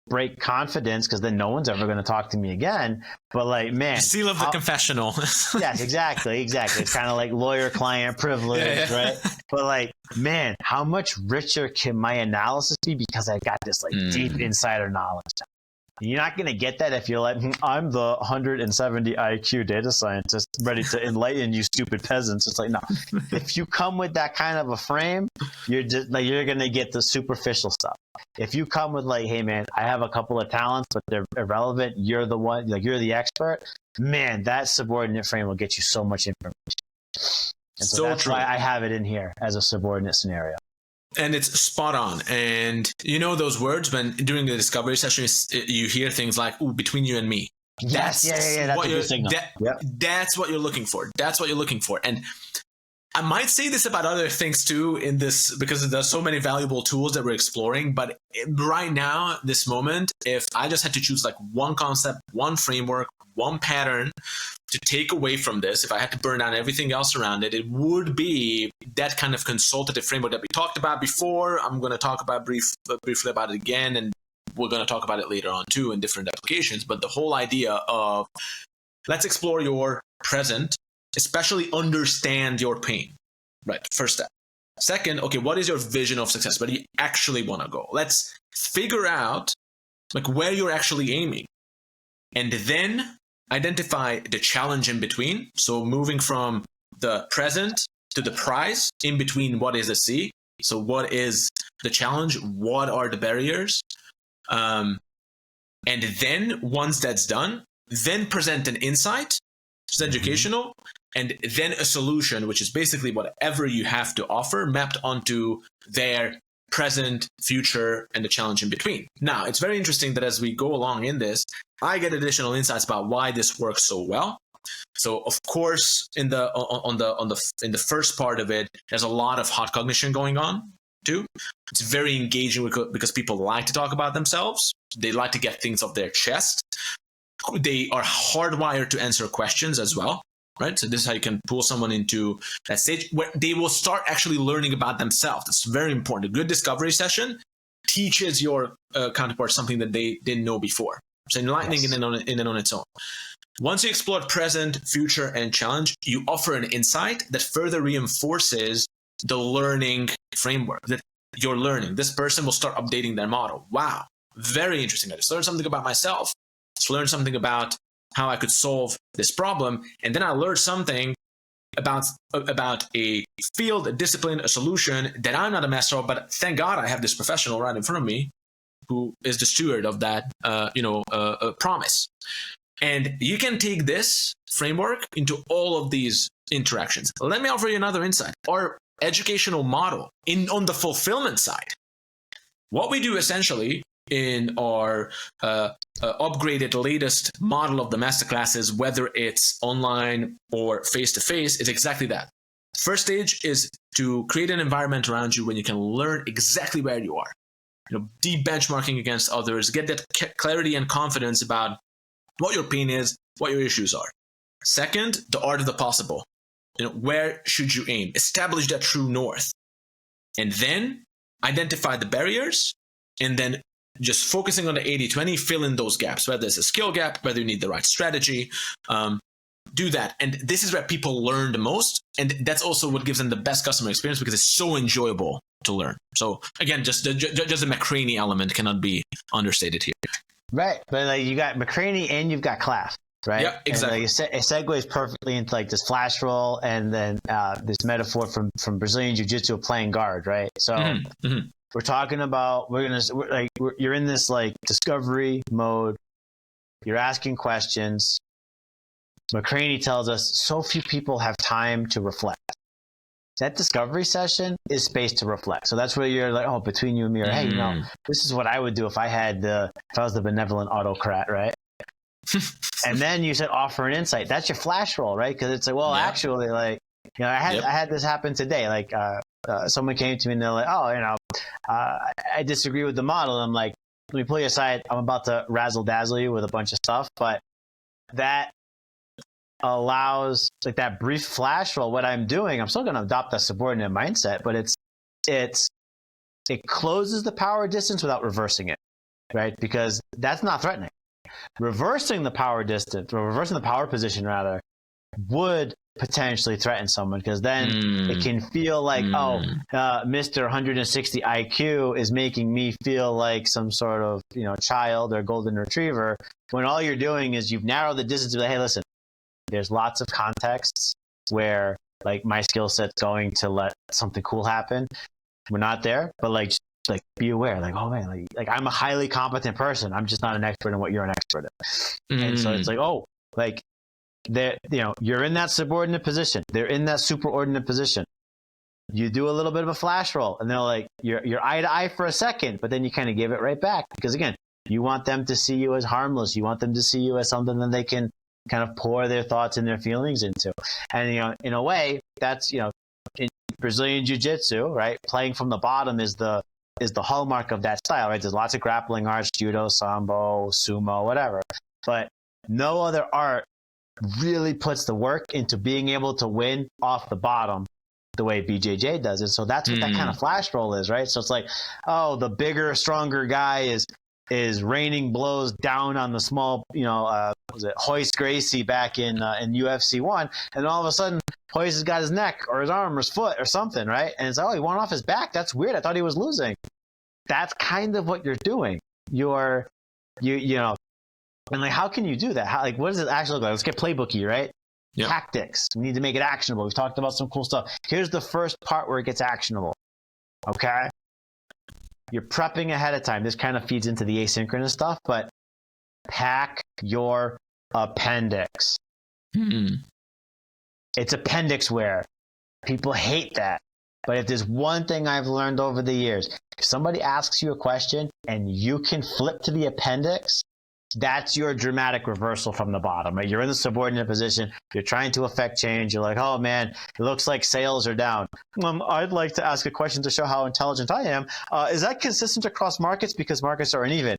break confidence because then no one's ever going to talk to me again. But man. Seal of the confessional. Yes, exactly. It's kind of like lawyer-client privilege, right? But man, how much richer can my analysis be because I got this deep insider knowledge? You're not going to get that if you're like, I'm the 170 IQ data scientist ready to enlighten you stupid peasants. It's like, no. If you come with that kind of a frame, you're just you're going to get the superficial stuff. If you come with hey man, I have a couple of talents, but they're irrelevant. You're the one, you're the expert. Man, that subordinate frame will get you so much information. And so that's why I have it in here as a subordinate scenario. And it's spot on. And those words when during the discovery session, you hear things like, ooh, between you and me. Yes, yeah. That's a good signal. That's what you're looking for. That's what you're looking for. And I might say this about other things too in this, because there's so many valuable tools that we're exploring. But right now, this moment, if I just had to choose one concept, one framework, one pattern to take away from this, if I had to burn down everything else around it, it would be that kind of consultative framework that we talked about before. I'm going to talk about briefly about it again, and we're going to talk about it later on too in different applications. But the whole idea of let's explore your present, especially understand your pain, right? First step. Second, okay, what is your vision of success? Where do you actually want to go? Let's figure out where you're actually aiming, and then identify the challenge in between. So moving from the present to the prize, in between what is the C. So what is the challenge? What are the barriers? And then once that's done, then present an insight, which is educational, and then a solution, which is basically whatever you have to offer mapped onto their present, future, and the challenge in between. Now, it's very interesting that as we go along in this, I get additional insights about why this works so well. So, of course, in the first part of it, there's a lot of hot cognition going on too. It's very engaging because people like to talk about themselves. They like to get things off their chest. They are hardwired to answer questions as well, right? So this is how you can pull someone into that stage where they will start actually learning about themselves. That's very important. A good discovery session teaches your counterpart something that they didn't know before. It's enlightening in and on its own. Once you explore present, future, and challenge, you offer an insight that further reinforces the learning framework that you're learning. This person will start updating their model. Wow, very interesting. I just learned something about myself. Just learned something about how I could solve this problem. And then I learned something about a field, a discipline, a solution that I'm not a master of, but thank God I have this professional right in front of me who is the steward of that, promise. And you can take this framework into all of these interactions. Let me offer you another insight. Our educational model on the fulfillment side. What we do essentially in our upgraded latest model of the masterclasses, whether it's online or face-to-face, is exactly that. First stage is to create an environment around you when you can learn exactly where you are. Deep benchmarking against others, get that clarity and confidence about what your pain is, what your issues are. Second, the art of the possible. Where should you aim? Establish that true north. And then identify the barriers, and then just focusing on the 80-20, fill in those gaps, whether it's a skill gap, whether you need the right strategy, do that. And this is where people learn the most. And that's also what gives them the best customer experience because it's so enjoyable to learn. So again, just the McCraney element cannot be understated here. Right. But you got McCraney and you've got Claff. Right. Yeah, exactly. And it segues perfectly into this flash roll and then this metaphor from Brazilian Jiu-Jitsu of playing guard. Right. So we're talking about you're in this discovery mode. You're asking questions. McCraney tells us so few people have time to reflect. That discovery session is space to reflect. So that's where you're like, oh, between you and me, or hey, this is what I would do if I was the benevolent autocrat, right? And then you said offer an insight. That's your flash roll, right? Because it's actually, I had this happen today. Someone came to me and they're like, I disagree with the model. And I'm like, let me pull you aside. I'm about to razzle dazzle you with a bunch of stuff, but that allows that brief flash roll. What I'm doing, I'm still going to adopt that subordinate mindset, but it closes the power distance without reversing it, right? Because that's not threatening. Reversing the power distance, or reversing the power position rather, would potentially threaten someone because then it can feel like, Mr. 160 IQ is making me feel like some sort of child or golden retriever. When all you're doing is you've narrowed the distance. Hey, listen, there's lots of contexts where my skill set's going to let something cool happen. We're not there, but be aware, oh man, I'm a highly competent person. I'm just not an expert in what you're an expert in. And so it's you're in that subordinate position. They're in that superordinate position. You do a little bit of a flash roll, and they're you're eye to eye for a second, but then you kind of give it right back because again, you want them to see you as harmless. You want them to see you as something that they can kind of pour their thoughts and their feelings into. And in a way, that's in Brazilian Jiu-Jitsu, right? Playing from the bottom is the hallmark of that style, right? There's lots of grappling arts, judo, sambo, sumo, whatever. But no other art really puts the work into being able to win off the bottom the way BJJ does. And so that's what that kind of flash roll is, right? So it's the bigger, stronger guy is raining blows down on the small, was it Hoist Gracie back in UFC 1, and all of a sudden Hoist has got his neck or his arm or his foot or something, right? And it's he won off his back. That's weird. I thought he was losing. That's kind of what you're doing. And how can you do that? What does it actually look like? Let's get playbooky, right? Yep. Tactics. We need to make it actionable. We've talked about some cool stuff. Here's the first part where it gets actionable. Okay. You're prepping ahead of time. This kind of feeds into the asynchronous stuff, but pack your appendix. It's appendixware. People hate that. But if there's one thing I've learned over the years, if somebody asks you a question and you can flip to the appendix, that's your dramatic reversal from the bottom, right? You're in the subordinate position. You're trying to affect change. You're like, oh man, it looks like sales are down. I'd like to ask a question to show how intelligent I am. Is that consistent across markets? Because markets are uneven.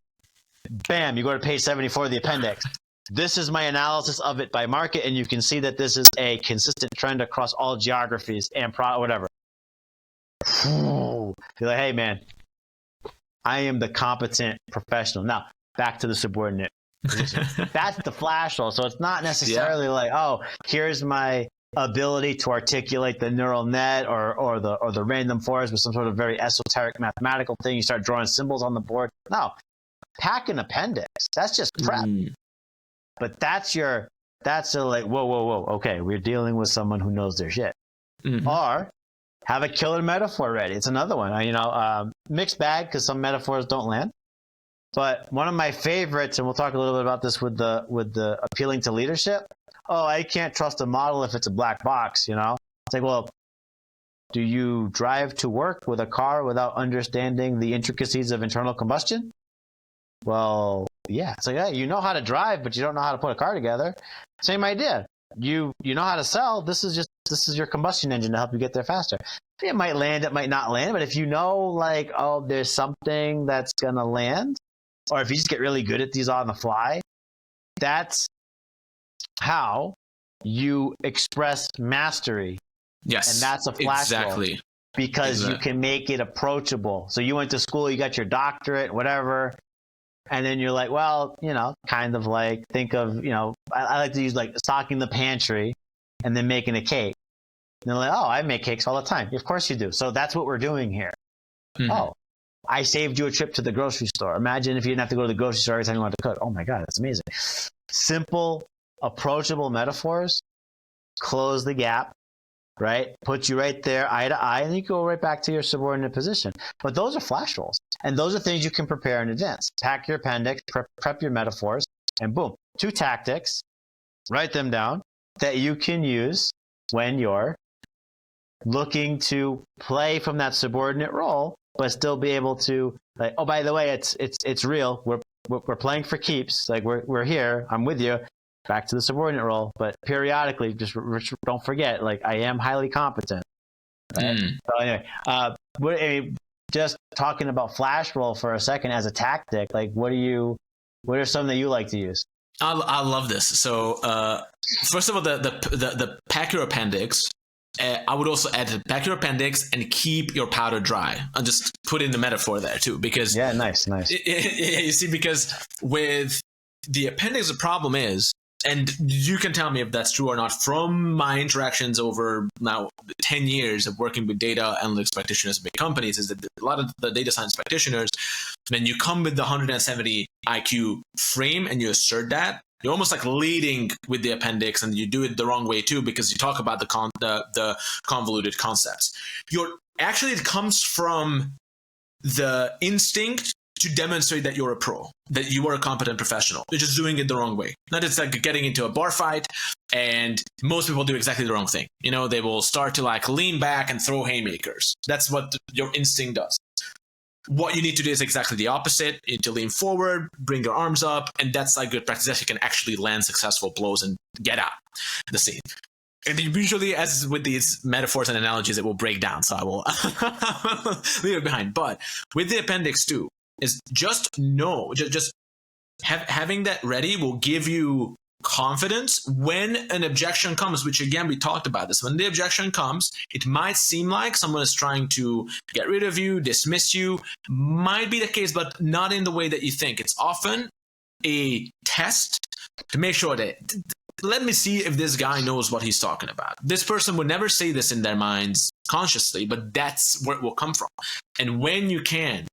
Bam, you go to page 74 of the appendix. This is my analysis of it by market, and you can see that this is a consistent trend across all geographies and whatever. You're like, hey man, I am the competent professional. Now, back to the subordinate position. That's the flash roll. So it's not necessarily like, oh, here's my ability to articulate the neural net or the random forest with some sort of very esoteric mathematical thing. You start drawing symbols on the board. No, pack an appendix. That's just prep. But that's a like, whoa. Okay, we're dealing with someone who knows their shit. Or have a killer metaphor ready. It's another one. Mixed bag because some metaphors don't land. But one of my favorites, and we'll talk a little bit about this with the appealing to leadership. Oh, I can't trust a model if it's a black box. It's like, well, do you drive to work with a car without understanding the intricacies of internal combustion? Well, yeah. It's like, hey, you know how to drive, but you don't know how to put a car together. Same idea. You know how to sell. This is your combustion engine to help you get there faster. It might land, it might not land, but if you know, like, oh, there's something that's gonna land, or if you just get really good at these on the fly, that's how you express mastery. Yes, and that's a flash roll. Because you can make it approachable. So you went to school, you got your doctorate, whatever. And then you're like, well, kind of like, think of, I like to use like stocking the pantry and then making a cake. And they're like, oh, I make cakes all the time. Of course you do. So that's what we're doing here. Oh, I saved you a trip to the grocery store. Imagine if you didn't have to go to the grocery store every time you wanted to cook. Oh my God, that's amazing. Simple, approachable metaphors, close the gap, right? Put you right there, eye to eye, and you go right back to your subordinate position. But those are flash rolls. And those are things you can prepare in advance. Pack your appendix, prep your metaphors, and boom, 2 tactics, write them down that you can use when you're looking to play from that subordinate role, but still be able to, like, oh, by the way, it's real. We're playing for keeps. Like, we're here. I'm with you. Back to the subordinate role, but periodically, just don't forget, like, I am highly competent. Right? So anyway, just talking about flash roll for a second as a tactic, like, what are some that you like to use? I love this. So first of all, the pack your appendix. I would also add to pack your appendix and keep your powder dry. I'll just put in the metaphor there too, because nice. You see, because with the appendix, the problem is, and you can tell me if that's true or not, from my interactions over now 10 years of working with data analytics practitioners in big companies, is that a lot of the data science practitioners, when you come with the 170 IQ frame and you assert that, you're almost like leading with the appendix, and you do it the wrong way too, because you talk about the convoluted concepts. It comes from the instinct to demonstrate that you're a pro, that you are a competent professional. You're just doing it the wrong way. Not it's like getting into a bar fight, and most people do exactly the wrong thing. They will start to like lean back and throw haymakers. That's what your instinct does. What you need to do is exactly the opposite. You need to lean forward, bring your arms up, and that's like good practice that you can actually land successful blows and get out the scene. And usually, as with these metaphors and analogies, it will break down, so I will leave it behind. But with the appendix too, is just having that ready will give you confidence when an objection comes, which again, we talked about this. When the objection comes, it might seem like someone is trying to get rid of you, dismiss you. Might be the case, but not in the way that you think. It's often a test to make sure that, let me see if this guy knows what he's talking about. This person would never say this in their minds consciously, but that's where it will come from. And when you can,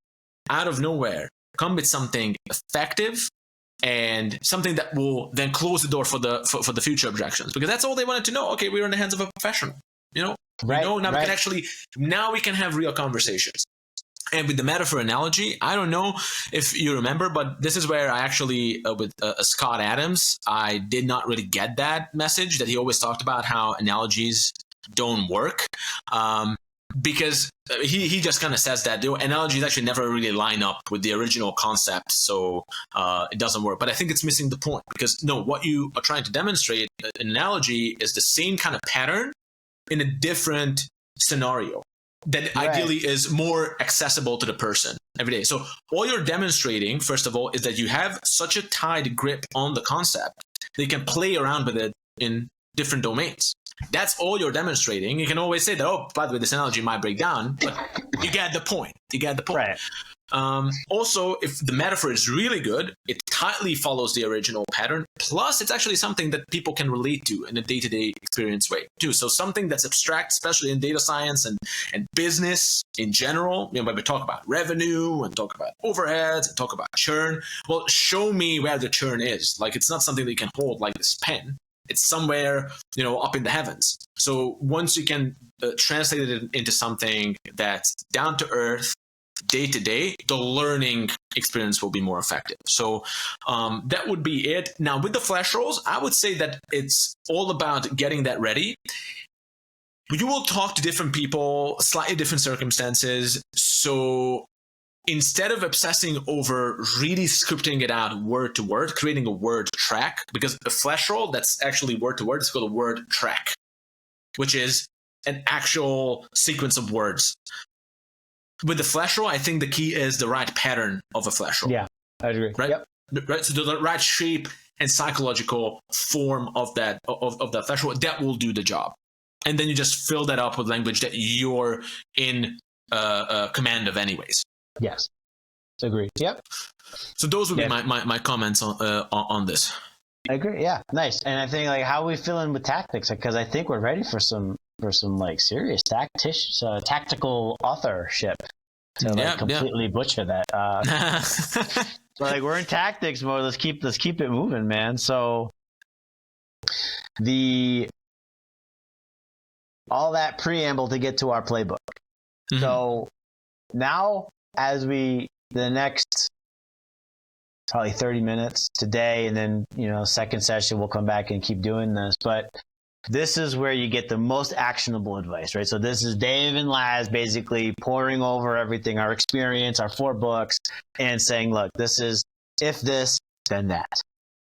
out of nowhere, come with something effective and something that will then close the door for the future objections, because that's all they wanted to know. Okay, we're in the hands of a professional. Right, now we can have real conversations. And with the metaphor analogy, I don't know if you remember, but this is where I actually, with Scott Adams, I did not really get that message that he always talked about how analogies don't work. Because he just kind of says that the analogies actually never really line up with the original concept, so it doesn't work. But I think it's missing the point, because no, what you are trying to demonstrate, an analogy is the same kind of pattern in a different scenario that ideally is more accessible to the person every day. So all you're demonstrating, first of all, is that you have such a tight grip on the concept that you can play around with it in different domains. That's all you're demonstrating. You can always say that, oh, by the way, this analogy might break down, but you get the point. You get the point. Right. Also, if the metaphor is really good, it tightly follows the original pattern. Plus, it's actually something that people can relate to in a day-to-day experience way too. So something that's abstract, especially in data science and business in general. You know, when we talk about revenue and talk about overheads and talk about churn, well, show me where the churn is. Like, it's not something that you can hold like this pen. It's somewhere, you know, up in the heavens. So once you can translate it into something that's down to earth, day to day, the learning experience will be more effective. So that would be it. Now, with the flash rolls, I would say that it's all about getting that ready. You will talk to different people, slightly different circumstances. So instead of obsessing over really scripting it out word to word, creating a word track, because a flash roll that's actually word to word is called a word track, which is an actual sequence of words. With the flash roll, I think the key is the right pattern of a flash roll. Yeah, I agree. Right? Yep. Right. So the right shape and psychological form of that flash roll, that will do the job. And then you just fill that up with language that you're in command of anyways. Yes. Agree. Yep. So those would be my comments on this. I agree. Yeah. Nice. And I think, like, how are we feeling with tactics? Because I think we're ready for some like serious tactical authorship to completely butcher that. So, like, we're in tactics mode. Let's keep it moving, man. So all that preamble to get to our playbook. Mm-hmm. So now, as the next probably 30 minutes today, and then, you know, second session, we'll come back and keep doing this. But this is where you get the most actionable advice, right? So this is Dave and Laz basically pouring over everything, our experience, our 4 books, and saying, look, this is if this, then that,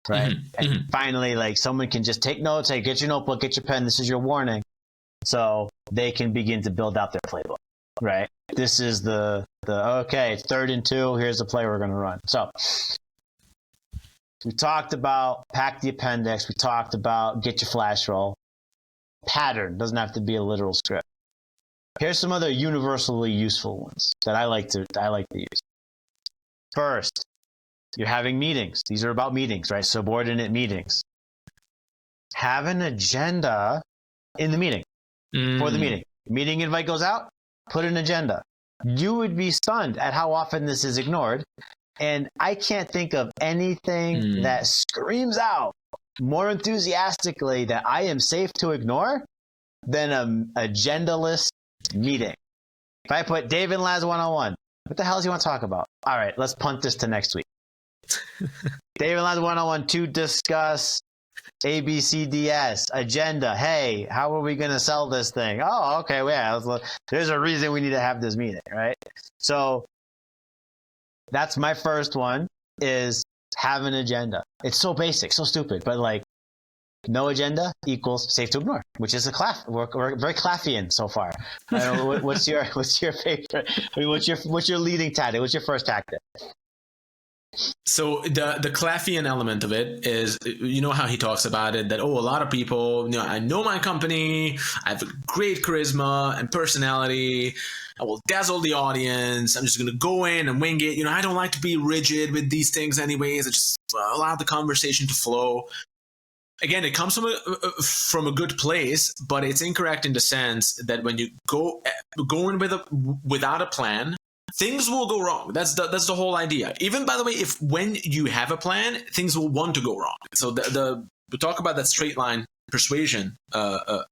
right? Mm-hmm. And finally, like, someone can just take notes, hey, get your notebook, get your pen, this is your warning. So they can begin to build out their playbook, right? This is the okay, it's 3rd and 2, here's the play we're going to run. So we talked about pack the appendix, we talked about get your flash roll. Pattern doesn't have to be a literal script. Here's some other universally useful ones that I like to use. First, you're having meetings. These are about meetings, right? Subordinate meetings. Have an agenda in the meeting for the meeting. Meeting invite goes out, put an agenda. You would be stunned at how often this is ignored. And I can't think of anything that screams out more enthusiastically that I am safe to ignore than an agendaless meeting. If I put Dave and Laz 101, what the hell do you want to talk about? All right, let's punt this to next week. Dave and Laz 101 to discuss ABCDS agenda. Hey, how are we going to sell this thing? Oh, okay, well, yeah, there's a reason we need to have this meeting, right? So that's my first one, is have an agenda. It's so basic, so stupid, but like, no agenda equals safe to ignore, which is we're very Claffian so far. I don't know, what's your favorite? I mean, what's your leading tactic? What's your first tactic? So the Claffian element of it is, you know how he talks about it, that, oh, a lot of people, you know, I know my company, I have a great charisma and personality, I will dazzle the audience, I'm just going to go in and wing it. You know, I don't like to be rigid with these things anyways. I just allow the conversation to flow. Again, it comes from a good place, but it's incorrect in the sense that when you go in without a plan, things will go wrong. That's the whole idea. Even, by the way, when you have a plan, things will want to go wrong. So we talk about that straight line persuasion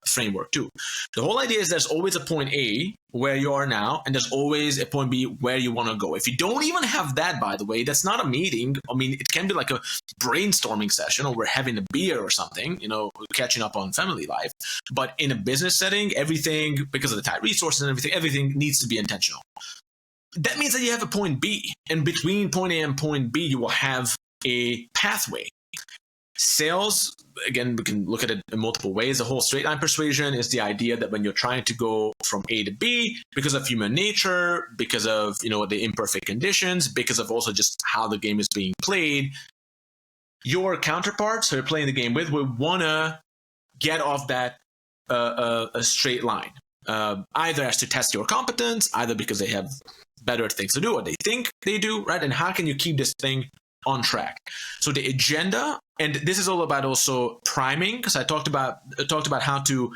framework too. The whole idea is there's always a point A where you are now, and there's always a point B where you want to go. If you don't even have that, by the way, that's not a meeting. I mean, it can be like a brainstorming session, or we're having a beer or something, catching up on family life. But in a business setting, everything, because of the tight resources and everything needs to be intentional. That means that you have a point B, and between point A and point B, you will have a pathway. Sales, again, we can look at it in multiple ways. The whole straight line persuasion is the idea that when you're trying to go from A to B, because of human nature, because of the imperfect conditions, because of also just how the game is being played, your counterparts who you're playing the game with will want to get off that a straight line, either as to test your competence, either because they have better things to do or they think they do, right? And how can you keep this thing on track? So the agenda, and this is all about also priming, because I talked about how to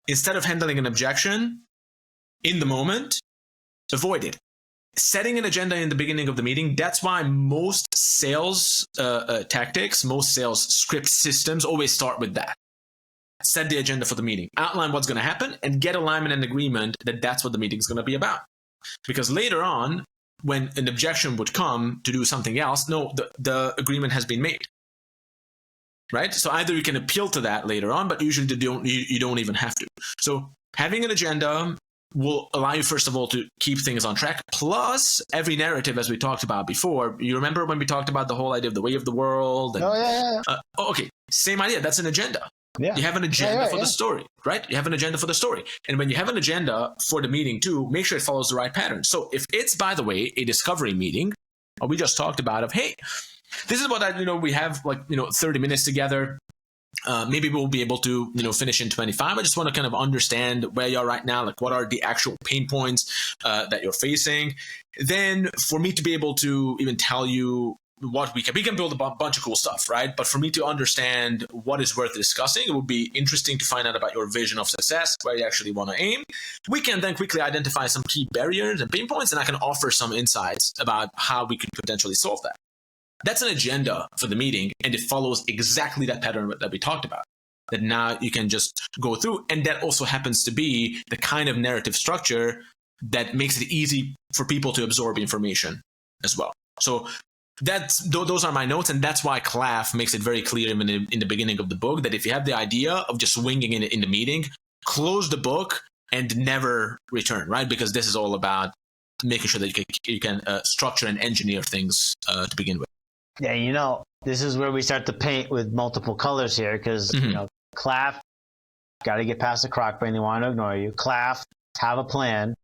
instead of handling an objection in the moment, avoid it. Setting an agenda in the beginning of the meeting. That's why most sales tactics, most sales script systems always start with that. Set the agenda for the meeting, outline what's going to happen, and get alignment and agreement that that's what the meeting is going to be about. Because later on, when an objection would come to do something else, no, the agreement has been made, right? So either you can appeal to that later on, but usually you don't even have to. So having an agenda will allow you, first of all, to keep things on track. Plus, every narrative, as we talked about before, you remember when we talked about the whole idea of the way of the world? And, okay, same idea. That's an agenda. Yeah. You have an agenda for the story, right? You have an agenda for the story. And when you have an agenda for the meeting too, make sure it follows the right pattern. So if it's, by the way, a discovery meeting, or we just talked about hey, this is what we have 30 minutes together. Maybe we'll be able to, finish in 25. I just want to kind of understand where you are right now. Like, what are the actual pain points that you're facing? Then for me to be able to even tell you what we can build a bunch of cool stuff, right? But for me to understand what is worth discussing, it would be interesting to find out about your vision of success, where you actually want to aim. We can then quickly identify some key barriers and pain points, and I can offer some insights about how we could potentially solve that. That's an agenda for the meeting, and it follows exactly that pattern that we talked about, that now you can just go through. And that also happens to be the kind of narrative structure that makes it easy for people to absorb information as well. So those are my notes, and that's why CLAF makes it very clear in the beginning of the book that if you have the idea of just winging it in the meeting, close the book and never return, right? Because this is all about making sure that you can structure and engineer things to begin with. Yeah, this is where we start to paint with multiple colors here, because CLAF, got to get past the crock brain, they want to ignore you. CLAF, have a plan,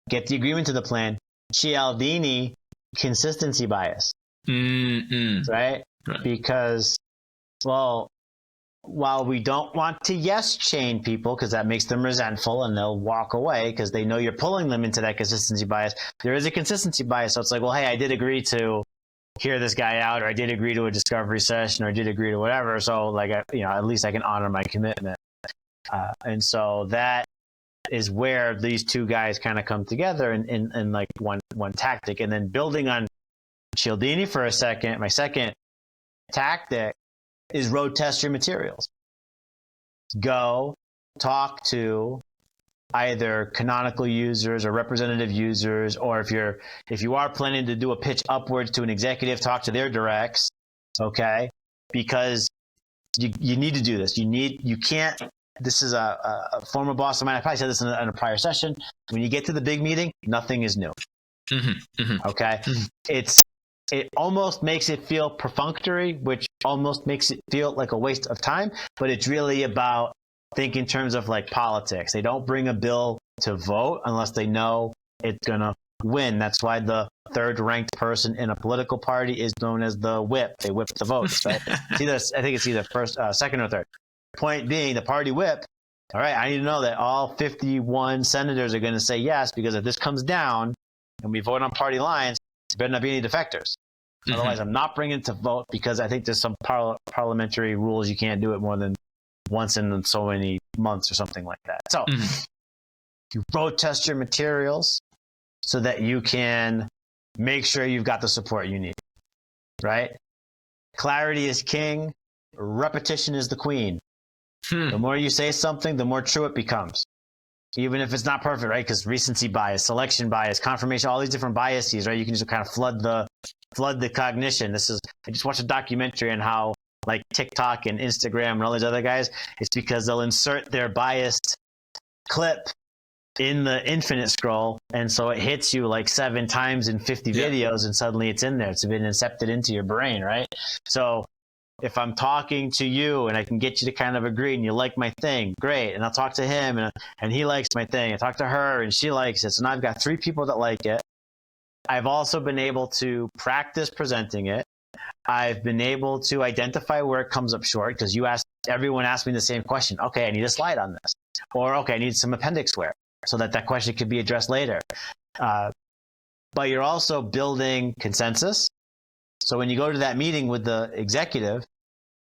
get the agreement to the plan. Cialdini, consistency bias, right? Because, while we don't want to yes chain people, because that makes them resentful and they'll walk away because they know you're pulling them into that consistency bias, there is a consistency bias. So it's like, well, hey, I did agree to hear this guy out, or I did agree to a discovery session, or I did agree to whatever. So at least I can honor my commitment. And so that is where these two guys kind of come together in like one tactic. And then building on Cialdini for a second, my second tactic is road test your materials. Go talk to either canonical users or representative users, or if you are planning to do a pitch upwards to an executive, talk to their directs, okay? Because you need to do this. You can't. This is a former boss of mine. I probably said this in a prior session. When you get to the big meeting, nothing is new. Okay? It almost makes it feel perfunctory, which almost makes it feel like a waste of time, but it's really about think in terms of like politics. They don't bring a bill to vote unless they know it's going to win. That's why the third ranked person in a political party is known as the whip. They whip the votes, right? I think it's either first, second or third. Point being, the party whip. All right, I need to know that all 51 senators are going to say yes, because if this comes down and we vote on party lines, there better not be any defectors. Otherwise, I'm not bringing it to vote, because I think there's some parliamentary rules. You can't do it more than once in so many months or something like that. So you road test your materials so that you can make sure you've got the support you need, right? Clarity is king. repetition is the queen. The more you say something, the more true it becomes. Even if it's not perfect, right? Because recency bias, selection bias, confirmation, all these different biases, right? You can just kind of flood the cognition. I just watched a documentary on how like TikTok and Instagram and all these other guys, it's because they'll insert their biased clip in the infinite scroll, and so it hits you like 7 times in 50 videos, and suddenly it's in there. It's been incepted into your brain, right? So if I'm talking to you and I can get you to kind of agree and you like my thing, great. And I'll talk to him and he likes my thing. I talk to her and she likes it. So now I've got 3 people that like it. I've also been able to practice presenting it. I've been able to identify where it comes up short, because everyone asked me the same question. Okay, I need a slide on this. Or, okay, I need some appendixware so that question could be addressed later. But you're also building consensus. So when you go to that meeting with the executive,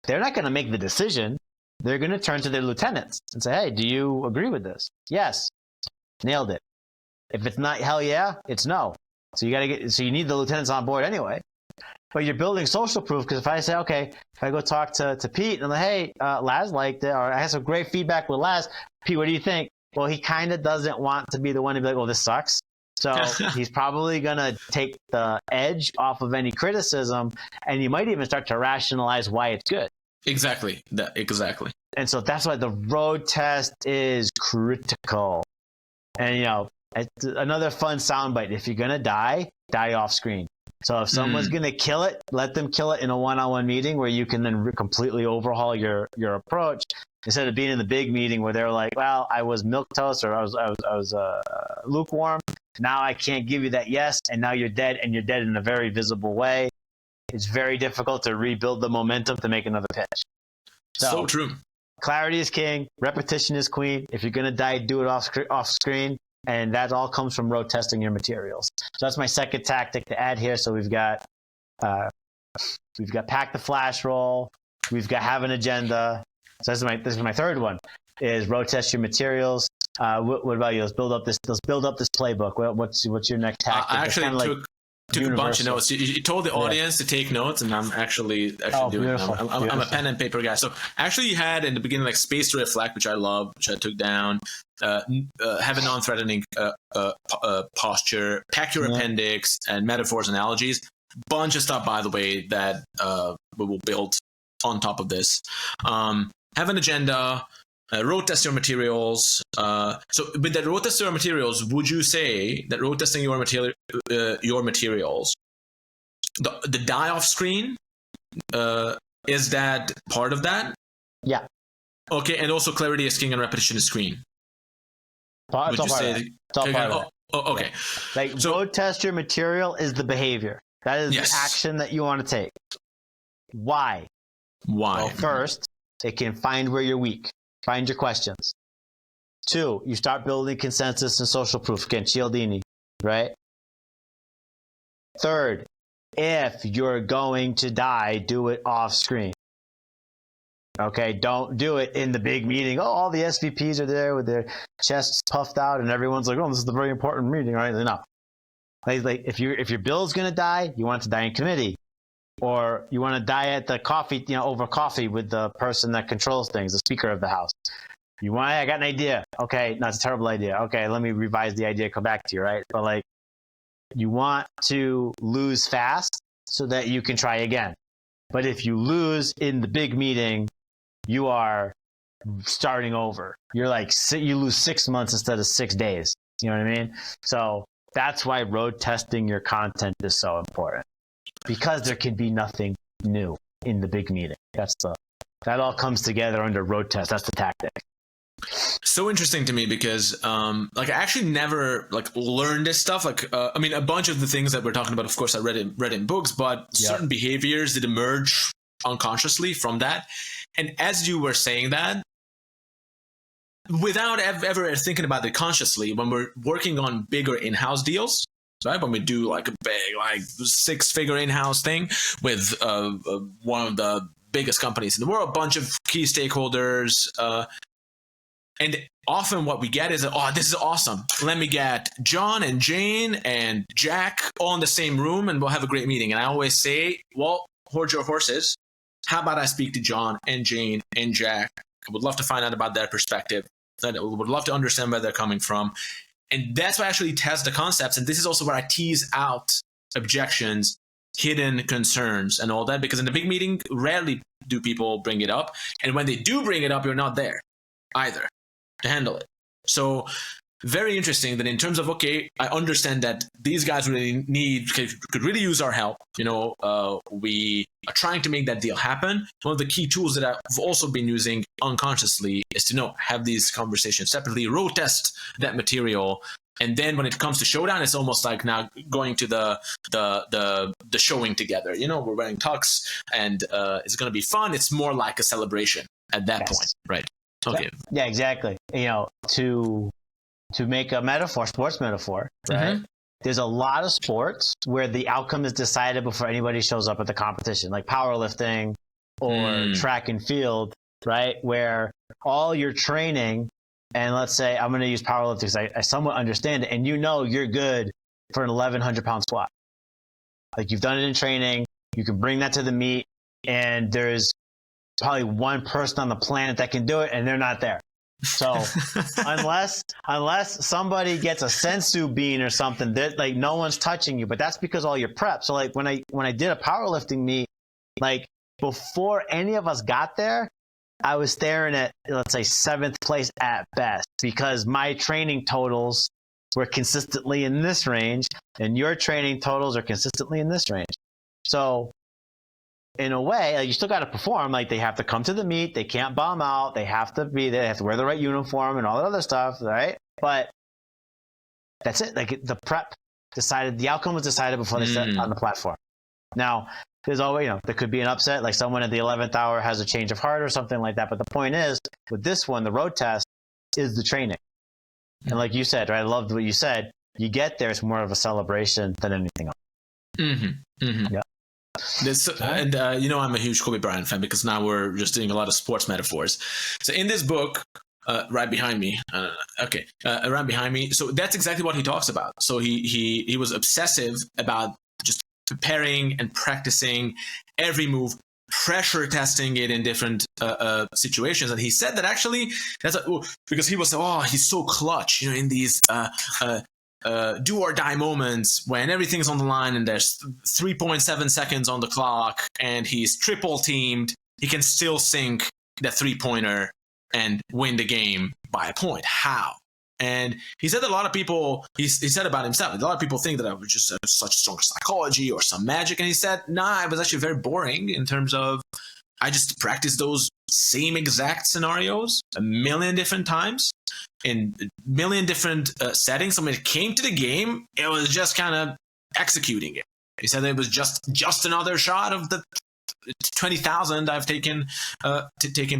they're not going to make the decision. They're going to turn to their lieutenants and say, hey, do you agree with this? Yes. Nailed it. If it's not hell yeah, it's no. So you need the lieutenants on board anyway. But you're building social proof, because if I say, okay, if I go talk to Pete and I'm like, hey, Laz liked it, or I had some great feedback with Laz. Pete, what do you think? Well, he kind of doesn't want to be the one to be like, well, this sucks. So he's probably going to take the edge off of any criticism, and you might even start to rationalize why it's good. Exactly. Exactly. And so that's why the road test is critical. And, another fun soundbite, if you're going to die off screen. So if someone's going to kill it, let them kill it in a one-on-one meeting where you can then completely overhaul your approach, instead of being in the big meeting where they're like, well, I was milquetoast, or I was lukewarm. Now I can't give you that yes, and now you're dead, and you're dead in a very visible way. It's very difficult to rebuild the momentum to make another pitch. So true. Clarity is king. Repetition is queen. If you're going to die, do it off screen. And that all comes from road testing your materials. So that's my second tactic to add here. So we've got pack the flash roll. We've got have an agenda. So this is my third one, is road test your materials. What about you? Let's build up this playbook. What's your next tactic? I actually took a bunch of notes. You told the audience to take notes, and I'm actually doing it. I'm a pen and paper guy. So actually you had in the beginning like space to reflect, which I love, which I took down. Have a non-threatening posture, pack your appendix, and metaphors, analogies. Bunch of stuff, by the way, that we will build on top of this. Have an agenda. Road test your materials. So with that road test your materials, would you say that road testing your materials, the die off screen, is that part of that? Yeah. Okay, and also clarity is king and repetition is queen. Would you say? Okay. Like, so, road test your material is the behavior. That is the action that you want to take. Why? Well, first, it can find where you're weak. Find your questions. 2, you start building consensus and social proof. Again, Cialdini, right? 3rd, if you're going to die, do it off screen. Okay, don't do it in the big meeting. Oh, all the SVPs are there with their chests puffed out, and everyone's like, "Oh, this is a very important meeting," right? No, like if your bill's gonna die, you want it to die in committee, or you want to die at the coffee, over coffee with the person that controls things, the Speaker of the House. I got an idea. Okay, no, it's a terrible idea. Okay, let me revise the idea. Come back to you, right? But like, you want to lose fast so that you can try again. But if you lose in the big meeting, you are starting over. You're like, you lose 6 months instead of 6 days. You know what I mean? So that's why road testing your content is so important, because there can be nothing new in the big meeting. That all comes together under road test. That's the tactic. So interesting to me because I actually never learned this stuff. A bunch of the things that we're talking about, of course, I read in books, but certain behaviors that emerge unconsciously from that. And as you were saying that, without ever thinking about it consciously, when we're working on bigger in-house deals, right? When we do like a big 6-figure in-house thing with one of the biggest companies in the world, a bunch of key stakeholders, and often what we get is, oh, this is awesome. Let me get John and Jane and Jack all in the same room and we'll have a great meeting. And I always say, well, hold your horses. How about I speak to John and Jane and Jack? I would love to find out about their perspective. I would love to understand where they're coming from. And that's why I actually test the concepts. And this is also where I tease out objections, hidden concerns, and all that, because in the big meeting, rarely do people bring it up. And when they do bring it up, you're not there either to handle it. So very interesting that in terms of, okay, I understand that these guys really could really use our help. We are trying to make that deal happen. One of the key tools that I've also been using unconsciously is to have these conversations separately, road test that material. And then when it comes to showdown, it's almost like now going to the showing together. We're wearing tux and it's going to be fun. It's more like a celebration at that point, right? Okay. Yeah, exactly. To make a metaphor, sports metaphor, right? Mm-hmm. There's a lot of sports where the outcome is decided before anybody shows up at the competition, like powerlifting or track and field, right? Where all your training, and let's say I'm going to use powerlifting because I somewhat understand it, and you're good for an 1,100-pound squat. Like you've done it in training, you can bring that to the meet, and there's probably one person on the planet that can do it, and they're not there. So unless somebody gets a sensu bean or something, that like no one's touching you, but that's because all your prep. So like when I did a powerlifting meet, like before any of us got there, I was staring at, let's say, 7th place at best, because my training totals were consistently in this range and your training totals are consistently in this range. So in a way, like, you still got to perform. Like they have to come to the meet, they can't bomb out, they have to be there, they have to wear the right uniform and all that other stuff, right? But that's it. Like the prep decided, the outcome was decided before they stepped on the platform. Now, there's always, there could be an upset, like someone at the 11th hour has a change of heart or something like that. But the point is, with this one, the road test is the training. And like you said, right? I loved what you said. You get there, it's more of a celebration than anything else. Mm-hmm. Mm-hmm. Yeah. I'm a huge Kobe Bryant fan, because now we're just doing a lot of sports metaphors. So in this book, right behind me, right behind me. So that's exactly what he talks about. So he was obsessive about just preparing and practicing every move, pressure testing it in different situations. And he said that actually because he was he's so clutch, in these do or die moments when everything's on the line and there's 3.7 seconds on the clock and he's triple teamed, he can still sink that 3-pointer and win the game by a point. How? And he said that a lot of people, he said about himself, a lot of people think that I was just such strong psychology or some magic. And he said, I was actually very boring in terms of, I just practiced those same exact scenarios a million different times in a million different settings. So when it came to the game, it was just kind of executing it. He said it was just another shot of the 20,000 I've taken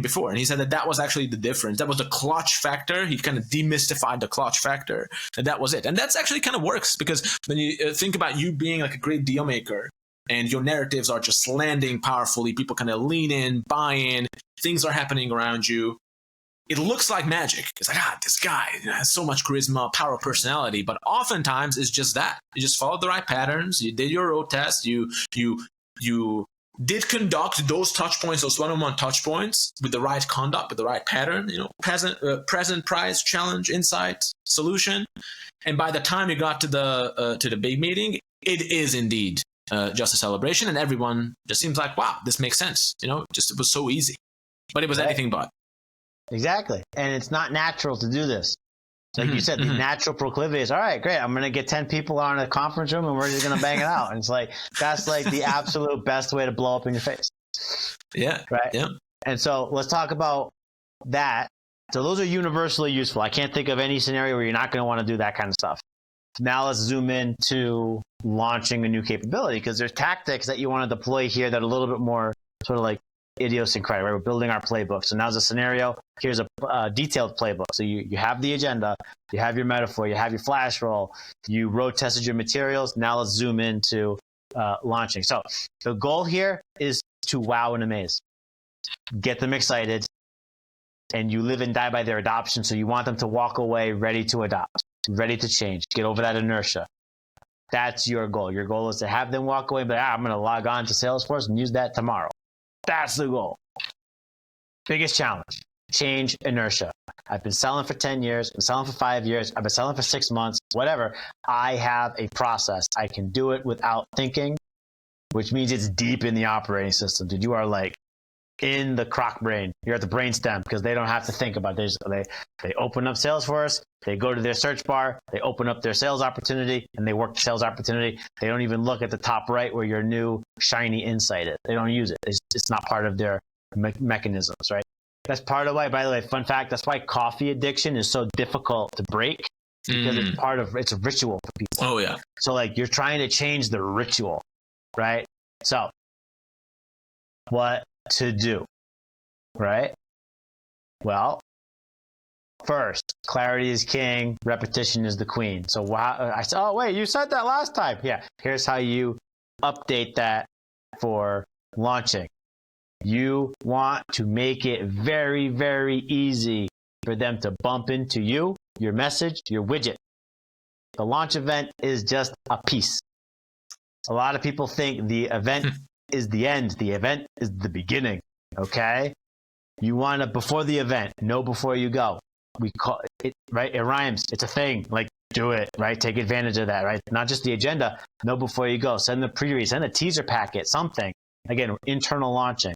before. And he said that was actually the difference. That was the clutch factor. He kind of demystified the clutch factor. And that was it. And that's actually kind of works, because when you think about you being like a great deal maker and your narratives are just landing powerfully, people kind of lean in, buy in, things are happening around you. It looks like magic. It's like, this guy has so much charisma, power, personality. But oftentimes it's just that. You just followed the right patterns. You did your road test. You did conduct those touch points, those one-on-one touch points with the right conduct, with the right pattern, present, prize, challenge, insight, solution. And by the time you got to the big meeting, it is indeed just a celebration. And everyone just seems like, wow, this makes sense. It was so easy, but it was anything but. Exactly. And it's not natural to do this. Like you said, the natural proclivity is, all right, great, I'm going to get 10 people on a conference room and we're just going to bang it out. And it's like, that's like the absolute best way to blow up in your face. Yeah. Right. Yeah. And so let's talk about that. So those are universally useful. I can't think of any scenario where you're not going to want to do that kind of stuff. Now let's zoom into launching a new capability, because there's tactics that you want to deploy here that are a little bit more sort of like idiosyncratic, right? We're building our playbook. So now's a scenario. Here's a detailed playbook. So you have the agenda, you have your metaphor, you have your flash roll, you road tested your materials. Now let's zoom into launching. So the goal here is to wow and amaze, get them excited, and you live and die by their adoption. So you want them to walk away ready to adopt, ready to change, get over that inertia. That's your goal. Your goal is to have them walk away, but I'm going to log on to Salesforce and use that tomorrow. That's the goal. Biggest challenge, change inertia. I've been selling for 10 years, I've been selling for 5 years, I've been selling for 6 months, whatever. I have a process. I can do it without thinking, which means it's deep in the operating system. Dude, you are like in the croc brain. You're at the brain stem because they don't have to think about this. They open up Salesforce, they go to their search bar, they open up their sales opportunity, and they work the sales opportunity. They don't even look at the top right where your new shiny insight is. They don't use it. It's not part of their mechanisms, right? That's part of why, by the way, fun fact, that's why coffee addiction is so difficult to break, because it's a ritual for people. Oh, yeah. So like you're trying to change the ritual, right? So what to do, right? Well, first, clarity is king, repetition is the queen. So I said, oh, wait, you said that last time. Yeah, here's how you update that for launching. You want to make it very, very easy for them to bump into you, your message, your widget. The launch event is just a piece. A lot of people think the event is the end. The event is the beginning, okay? You want to, before the event, know before you go. We call it, right? It rhymes. It's a thing. Like, do it, right? Take advantage of that, right? Not just the agenda. Know before you go. Send the pre-read, send a teaser packet, something. Again, internal launching.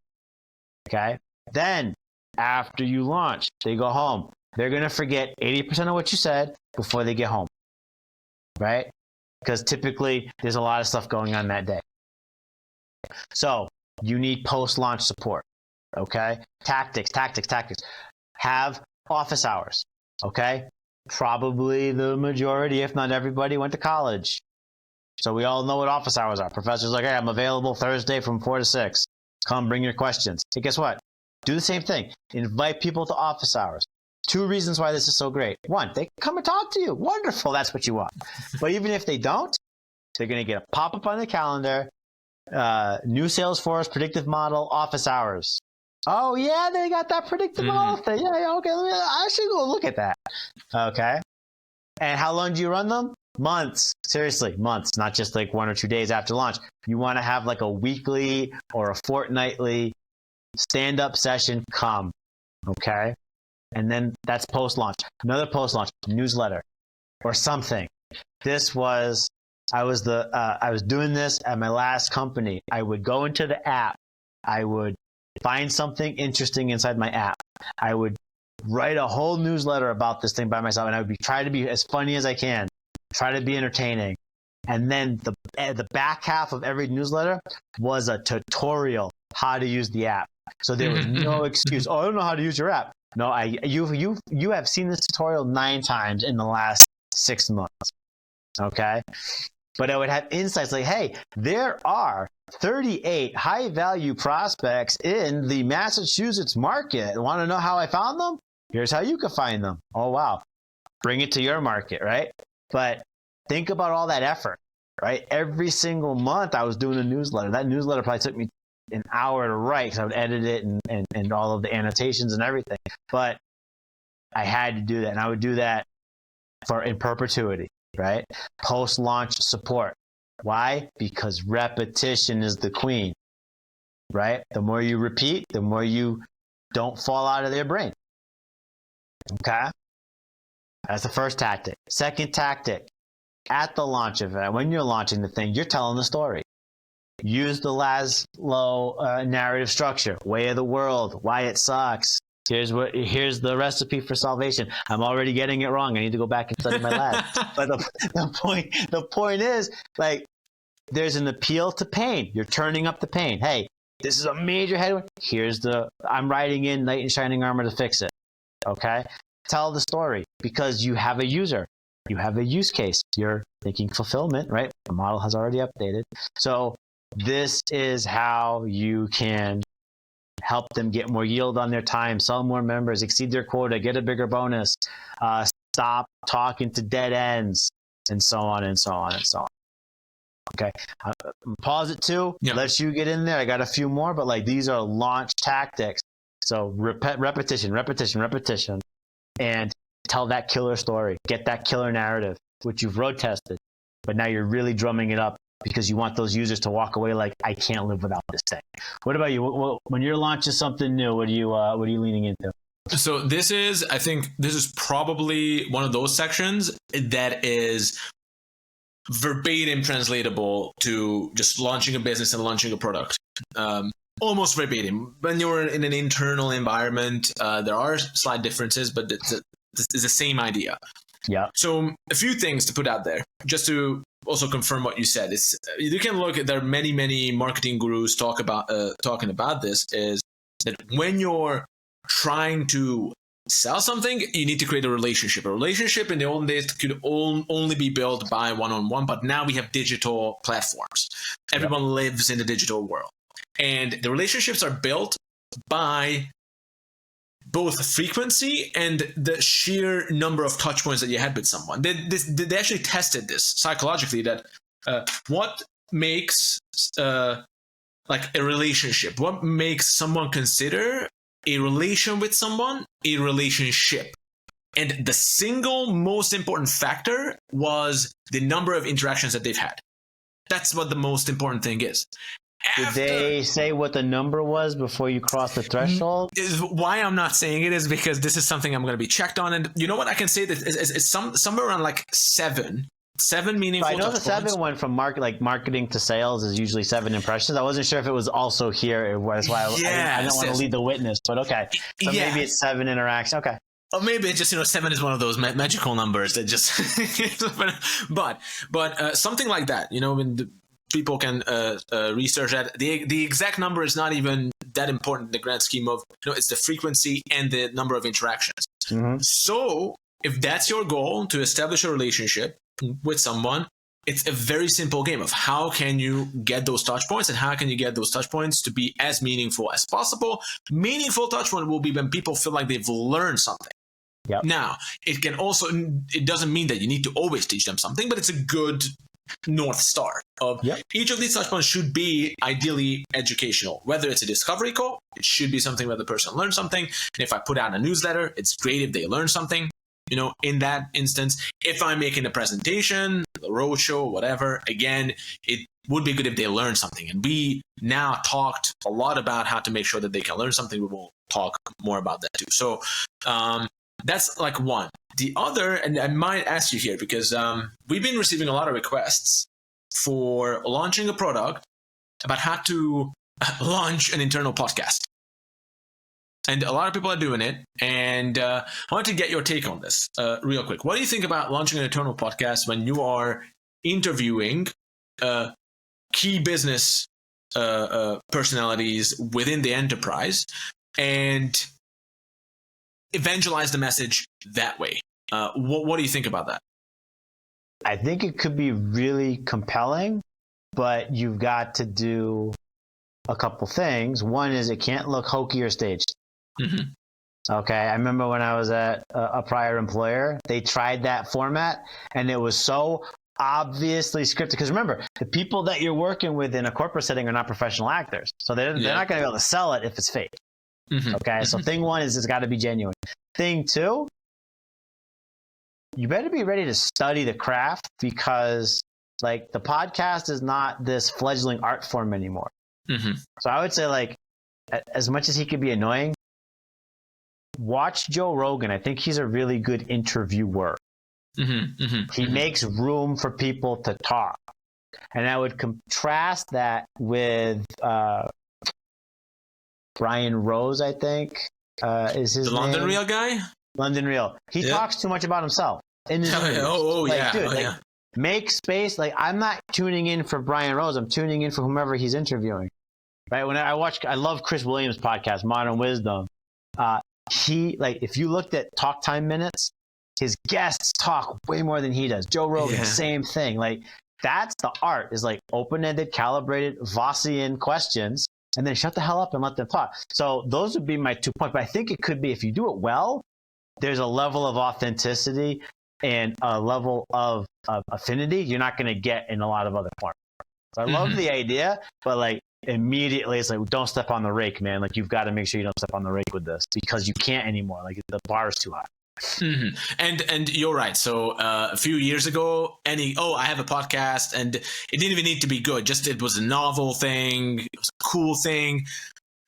Okay. Then after you launch, they go home. They're going to forget 80% of what you said before they get home. Right? Because typically there's a lot of stuff going on that day. So you need post-launch support. Okay. Tactics. Have office hours. Okay. Probably the majority, if not everybody, went to college. So we all know what office hours are. Professors like, hey, I'm available Thursday from 4 to 6. Come bring your questions. Hey, guess what? Do the same thing. Invite people to office hours. 2 reasons why this is so great. 1, they come and talk to you. Wonderful. That's what you want. But even if they don't, they're going to get a pop-up on the calendar. New Salesforce predictive model office hours. Oh, yeah, they got that predictive model thing. Yeah, okay. I should go look at that. Okay. And how long do you run them? Months. Seriously, months, not just like 1 or 2 days after launch. You want to have like a weekly or a fortnightly stand-up session come, okay? And then that's post-launch. Another post-launch newsletter or something. I was doing this at my last company. I would go into the app. I would find something interesting inside my app. I would write a whole newsletter about this thing by myself, and I would try to be as funny as I can. Try to be entertaining. And then the back half of every newsletter was a tutorial how to use the app. So there was no excuse. Oh, I don't know how to use your app. No, you have seen this tutorial 9 times in the last 6 months. Okay? But I would have insights like, hey, there are 38 high-value prospects in the Massachusetts market. Want to know how I found them? Here's how you can find them. Oh, wow. Bring it to your market, right? But think about all that effort, right? Every single month I was doing a newsletter. That newsletter probably took me an hour to write because I would edit it and all of the annotations and everything. But I had to do that. And I would do that in perpetuity, right? Post-launch support. Why? Because repetition is the queen, right? The more you repeat, the more you don't fall out of their brain. Okay? That's the first tactic. Second tactic, at the launch event, when you're launching the thing, you're telling the story. Use the Laszlo narrative structure, way of the world, why it sucks. Here's the recipe for salvation. I'm already getting it wrong. I need to go back and study my lab. But the point is, like, there's an appeal to pain. You're turning up the pain. Hey, this is a major headwind. I'm riding in knight in shining armor to fix it. Okay? Tell the story because you have a user. You have a use case. You're thinking fulfillment, right? The model has already updated. So this is how you can help them get more yield on their time, sell more members, exceed their quota, get a bigger bonus, stop talking to dead ends, and so on and so on and so on. Okay, pause it too. Yeah. Let you get in there. I got a few more, but like these are launch tactics. So repetition, and tell that killer story. Get that killer narrative, which you've road tested, but now you're really drumming it up because you want those users to walk away like, I can't live without this thing. What about you? When you're launching something new, what are you leaning into? So I think this is probably one of those sections that is verbatim translatable to just launching a business and launching a product. Almost verbatim. When you're in an internal environment, there are slight differences, but it's the same idea. Yeah. So a few things to put out there, just to also confirm what you said. You can look at, there are many marketing gurus talking about this, is that when you're trying to sell something, you need to create a relationship. A relationship in the olden days could only be built by one-on-one, but now we have digital platforms. Everyone lives in the digital world. And the relationships are built by both frequency and the sheer number of touch points that you had with someone. They actually tested this psychologically, that what makes like a relationship, what makes someone consider a relation with someone a relationship. And the single most important factor was the number of interactions that they've had. That's what the most important thing is. Did they say what the number was before you crossed the threshold? Why I'm not saying it is because this is something I'm going to be checked on. And you know what? I can say that it's somewhere around like seven meaningful. I know the 7 went from marketing to sales is usually 7 impressions. I wasn't sure if it was also here. That's why I don't want to lead the witness, but okay. So maybe it's 7 interactions. Okay. Or maybe it's just, 7 is one of those magical numbers that just, but something like that, when people can research that. The exact number is not even that important in the grand scheme of, it's the frequency and the number of interactions. Mm-hmm. So if that's your goal, to establish a relationship with someone, it's a very simple game of how can you get those touch points, and how can you get those touch points to be as meaningful as possible. Meaningful touch point will be when people feel like they've learned something. Yep. Now, it doesn't mean that you need to always teach them something, but it's a good North Star of each of these touch points should be ideally educational. Whether it's a discovery call, it should be something where the person learns something. And if I put out a newsletter, it's great if they learn something. In that instance, if I'm making a presentation, a roadshow, whatever, again, it would be good if they learn something. And we now talked a lot about how to make sure that they can learn something. We will talk more about that too. So that's like one. The other, and I might ask you here because we've been receiving a lot of requests for launching a product about how to launch an internal podcast. And a lot of people are doing it. And I want to get your take on this real quick. What do you think about launching an internal podcast when you are interviewing key business personalities within the enterprise and evangelize the message that way? What do you think about that? I think it could be really compelling, but you've got to do a couple things. One is it can't look hokey or staged. Mm-hmm. Okay, I remember when I was at a prior employer, they tried that format and it was so obviously scripted. Because remember, the people that you're working with in a corporate setting are not professional actors. So they're not going to be able to sell it if it's fake. Mm-hmm. Okay, so thing one is it's got to be genuine. Thing two, you better be ready to study the craft, because like the podcast is not this fledgling art form anymore. Mm-hmm. So I would say, as much as he could be annoying, watch Joe Rogan. I think he's a really good interviewer. Mm-hmm, mm-hmm, he makes room for people to talk. And I would contrast that with Brian Rose, I think is his name. The London Real guy? London Real. He talks too much about himself. Make space. I'm not tuning in for Brian Rose. I'm tuning in for whomever he's interviewing. Right? When I love Chris Williams' podcast, Modern Wisdom. If you looked at talk time minutes, his guests talk way more than he does. Joe Rogan, same thing. That's the art, is open-ended, calibrated, Vossian questions, and then shut the hell up and let them talk. So those would be my 2 points. But I think it could be, if you do it well, there's a level of authenticity and a level of affinity you're not going to get in a lot of other forms. So I love the idea, but immediately it's don't step on the rake, man. You've got to make sure you don't step on the rake with this, because you can't anymore. The bar is too high. And you're right. So a few years ago, I have a podcast, and it didn't even need to be good. Just it was a novel thing, it was a cool thing,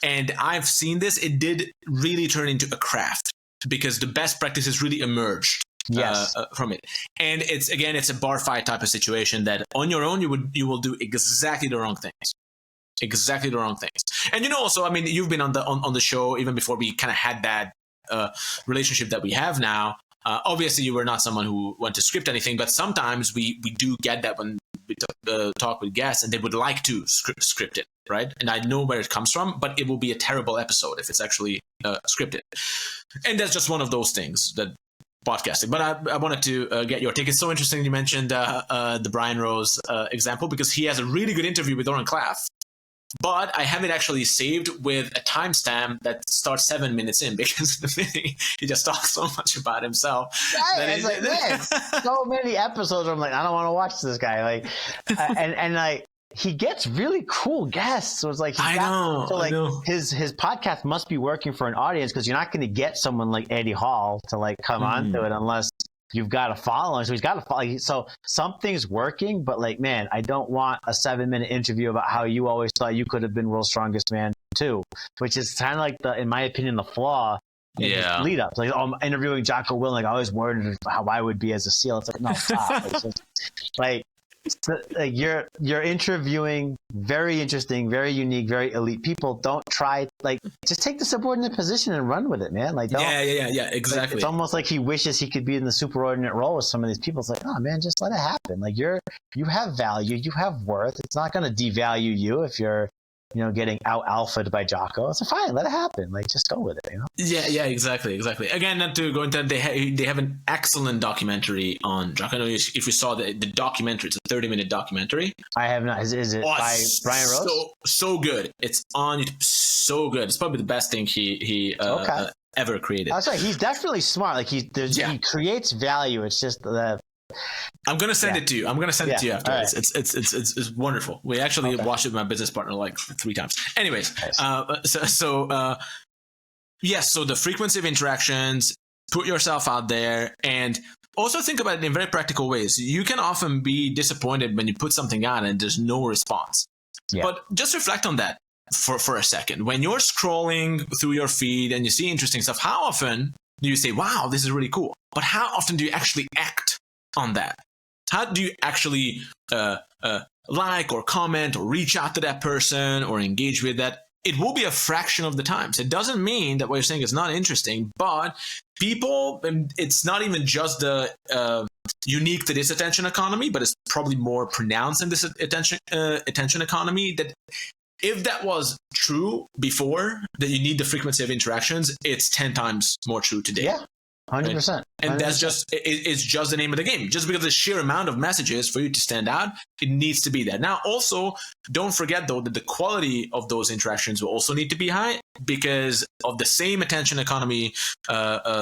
and I've seen this. It did really turn into a craft because the best practices really emerged. Yes. From it, and it's a bar fight type of situation that on your own you will do exactly the wrong things. Exactly the wrong things. And also, I mean, you've been on the show even before we kind of had that relationship that we have now. Obviously, you were not someone who went to script anything, but sometimes we do get that when we talk with guests and they would like to script it, right? And I know where it comes from, but it will be a terrible episode if it's actually scripted. And that's just one of those things that podcasting. But I wanted to get your take. It's so interesting you mentioned the Brian Rose example, because he has a really good interview with Oren Klaff. But I have it actually saved with a timestamp that starts 7 minutes in, because in the beginning he just talks so much about himself. Right. It's like, man, so many episodes where I'm like, I don't want to watch this guy. Like, and like, he gets really cool guests. So it's like, I know. His podcast must be working for an audience, because you're not going to get someone like Eddie Hall to like come onto it unless you've got to follow him. So he's got to follow. So something's working, but like, man, I don't want a 7-minute interview about how you always thought you could have been World's Strongest Man too, which is kind of like in my opinion, the flaw in his lead up. Like, I'm interviewing Jocko Willink. Like, I always wondered how I would be as a SEAL. It's like, no, stop. It's just, like you're interviewing very interesting, very unique, very elite people. Don't try, like, just take the subordinate position and run with it, man. Like, don't, exactly. Like, it's almost like he wishes he could be in the superordinate role with some of these people. It's like, oh man, just let it happen. Like, you have value, you have worth. It's not going to devalue you if you're getting out alphaed by Jocko. It's fine, let it happen. Like, just go with it, Yeah, exactly. Again, not to go into that, they have an excellent documentary on Jocko. I don't know if you saw the documentary. It's a 30-minute documentary. I have not. Is it by Brian Rose? So good. It's on YouTube. So good. It's probably the best thing he ever created. I'm sorry, he's definitely smart. Like, he creates value. It's just the. I'm gonna send it to you. I'm gonna send it to you after. Right. It's wonderful. We actually watched it with my business partner like 3 times. Anyways, nice. So the frequency of interactions, put yourself out there, and also think about it in very practical ways. You can often be disappointed when you put something out and there's no response. Yeah. But just reflect on that for a second. When you're scrolling through your feed and you see interesting stuff, how often do you say, wow, this is really cool? But how often do you actually act on that? How do you actually like or comment or reach out to that person or engage with that? It will be a fraction of the times. It doesn't mean that what you're saying is not interesting, but people, it's not even just the unique to this attention economy, but it's probably more pronounced in this attention economy, that if that was true before, that you need the frequency of interactions, it's 10 times more true today. Yeah. 100%. And that's it's just the name of the game. Just because the sheer amount of messages for you to stand out, it needs to be there. Now, also, don't forget, though, that the quality of those interactions will also need to be high, because of the same attention economy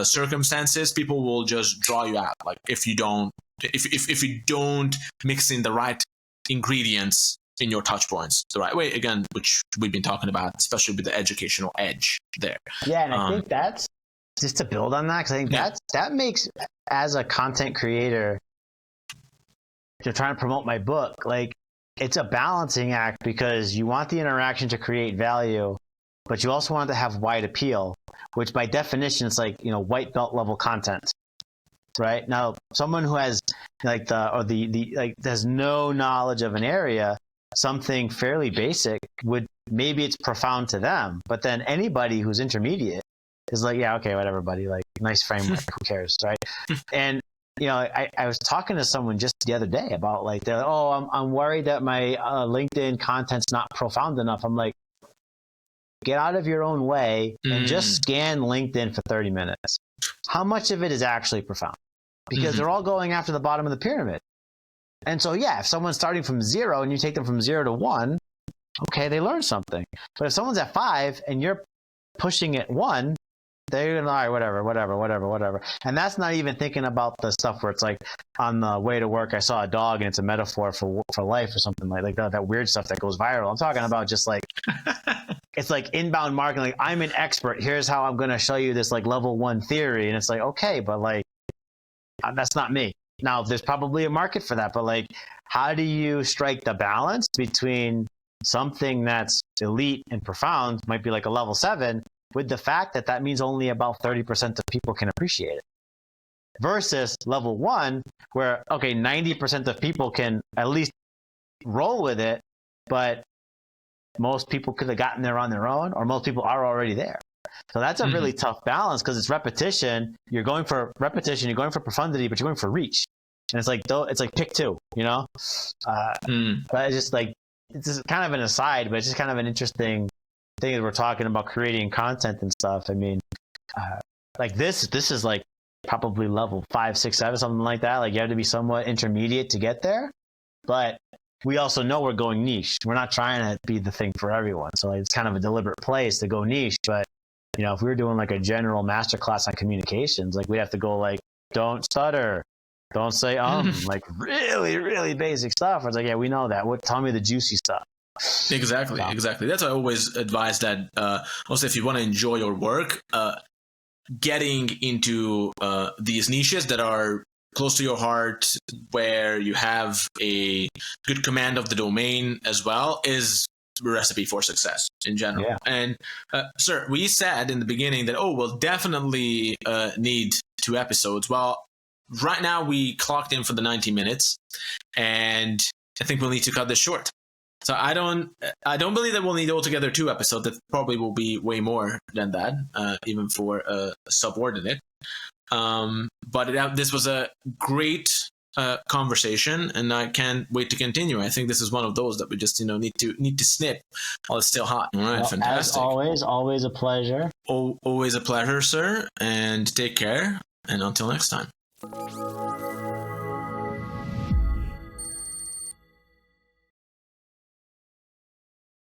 circumstances, people will just draw you out. Like, if you don't mix in the right ingredients in your touch points the right way, again, which we've been talking about, especially with the educational edge there. Yeah, and I think that's, just to build on that, because I think that makes, as a content creator, to try and promote my book, like, it's a balancing act, because you want the interaction to create value, but you also want it to have wide appeal, which by definition is like, white belt level content, right? Now, someone who has there's no knowledge of an area, something fairly basic maybe it's profound to them, but then anybody who's intermediate is like, yeah, okay, whatever, buddy. Like, nice framework. Who cares, right? And I was talking to someone just the other day about, like, they're like, oh, I'm worried that my LinkedIn content's not profound enough. I'm like, get out of your own way and just scan LinkedIn for 30 minutes. How much of it is actually profound? Because they're all going after the bottom of the pyramid. And so, yeah, if someone's starting from 0 and you take them from 0 to 1, okay, they learned something. But if someone's at 5 and you're pushing at 1, they're going to, all right, whatever. And that's not even thinking about the stuff where it's like, on the way to work, I saw a dog and it's a metaphor for life or something like that weird stuff that goes viral. I'm talking about just like, it's like inbound marketing. Like, I'm an expert. Here's how I'm going to show you this like level 1 theory. And it's like, okay, but like, that's not me. Now, there's probably a market for that, but like, how do you strike the balance between something that's elite and profound, might be like a level 7, with the fact that that means only about 30% of people can appreciate it, versus level 1, where, okay, 90% of people can at least roll with it, but most people could have gotten there on their own, or most people are already there. So that's a really tough balance, because it's repetition. You're going for repetition, you're going for profundity, but you're going for reach. And it's like pick two, you know? But it's just like, it's just kind of an aside, but it's just kind of an interesting thing that we're talking about creating content and stuff. I mean, like this is like probably level 5, 6, 7, something like that. Like, you have to be somewhat intermediate to get there. But we also know we're going niche. We're not trying to be the thing for everyone. So like, it's kind of a deliberate place to go niche. But, you know, if we were doing like a general masterclass on communications, like, we'd have to go like, don't stutter, don't say like really, really basic stuff. It's like, yeah, we know that. Tell me the juicy stuff. Exactly. That's why I always advise that. Also, if you want to enjoy your work, getting into these niches that are close to your heart, where you have a good command of the domain as well, is a recipe for success in general. Yeah. And sir, we said in the beginning that, we'll definitely need 2 episodes. Well, right now we clocked in for the 90 minutes, and I think we'll need to cut this short. So I don't believe that we'll need altogether 2 episodes. That probably will be way more than that, even for a subordinate. But this was a great conversation, and I can't wait to continue. I think this is one of those that we just need to snip while it's still hot. All right, well, fantastic. As always a pleasure. Always a pleasure, sir. And take care. And until next time.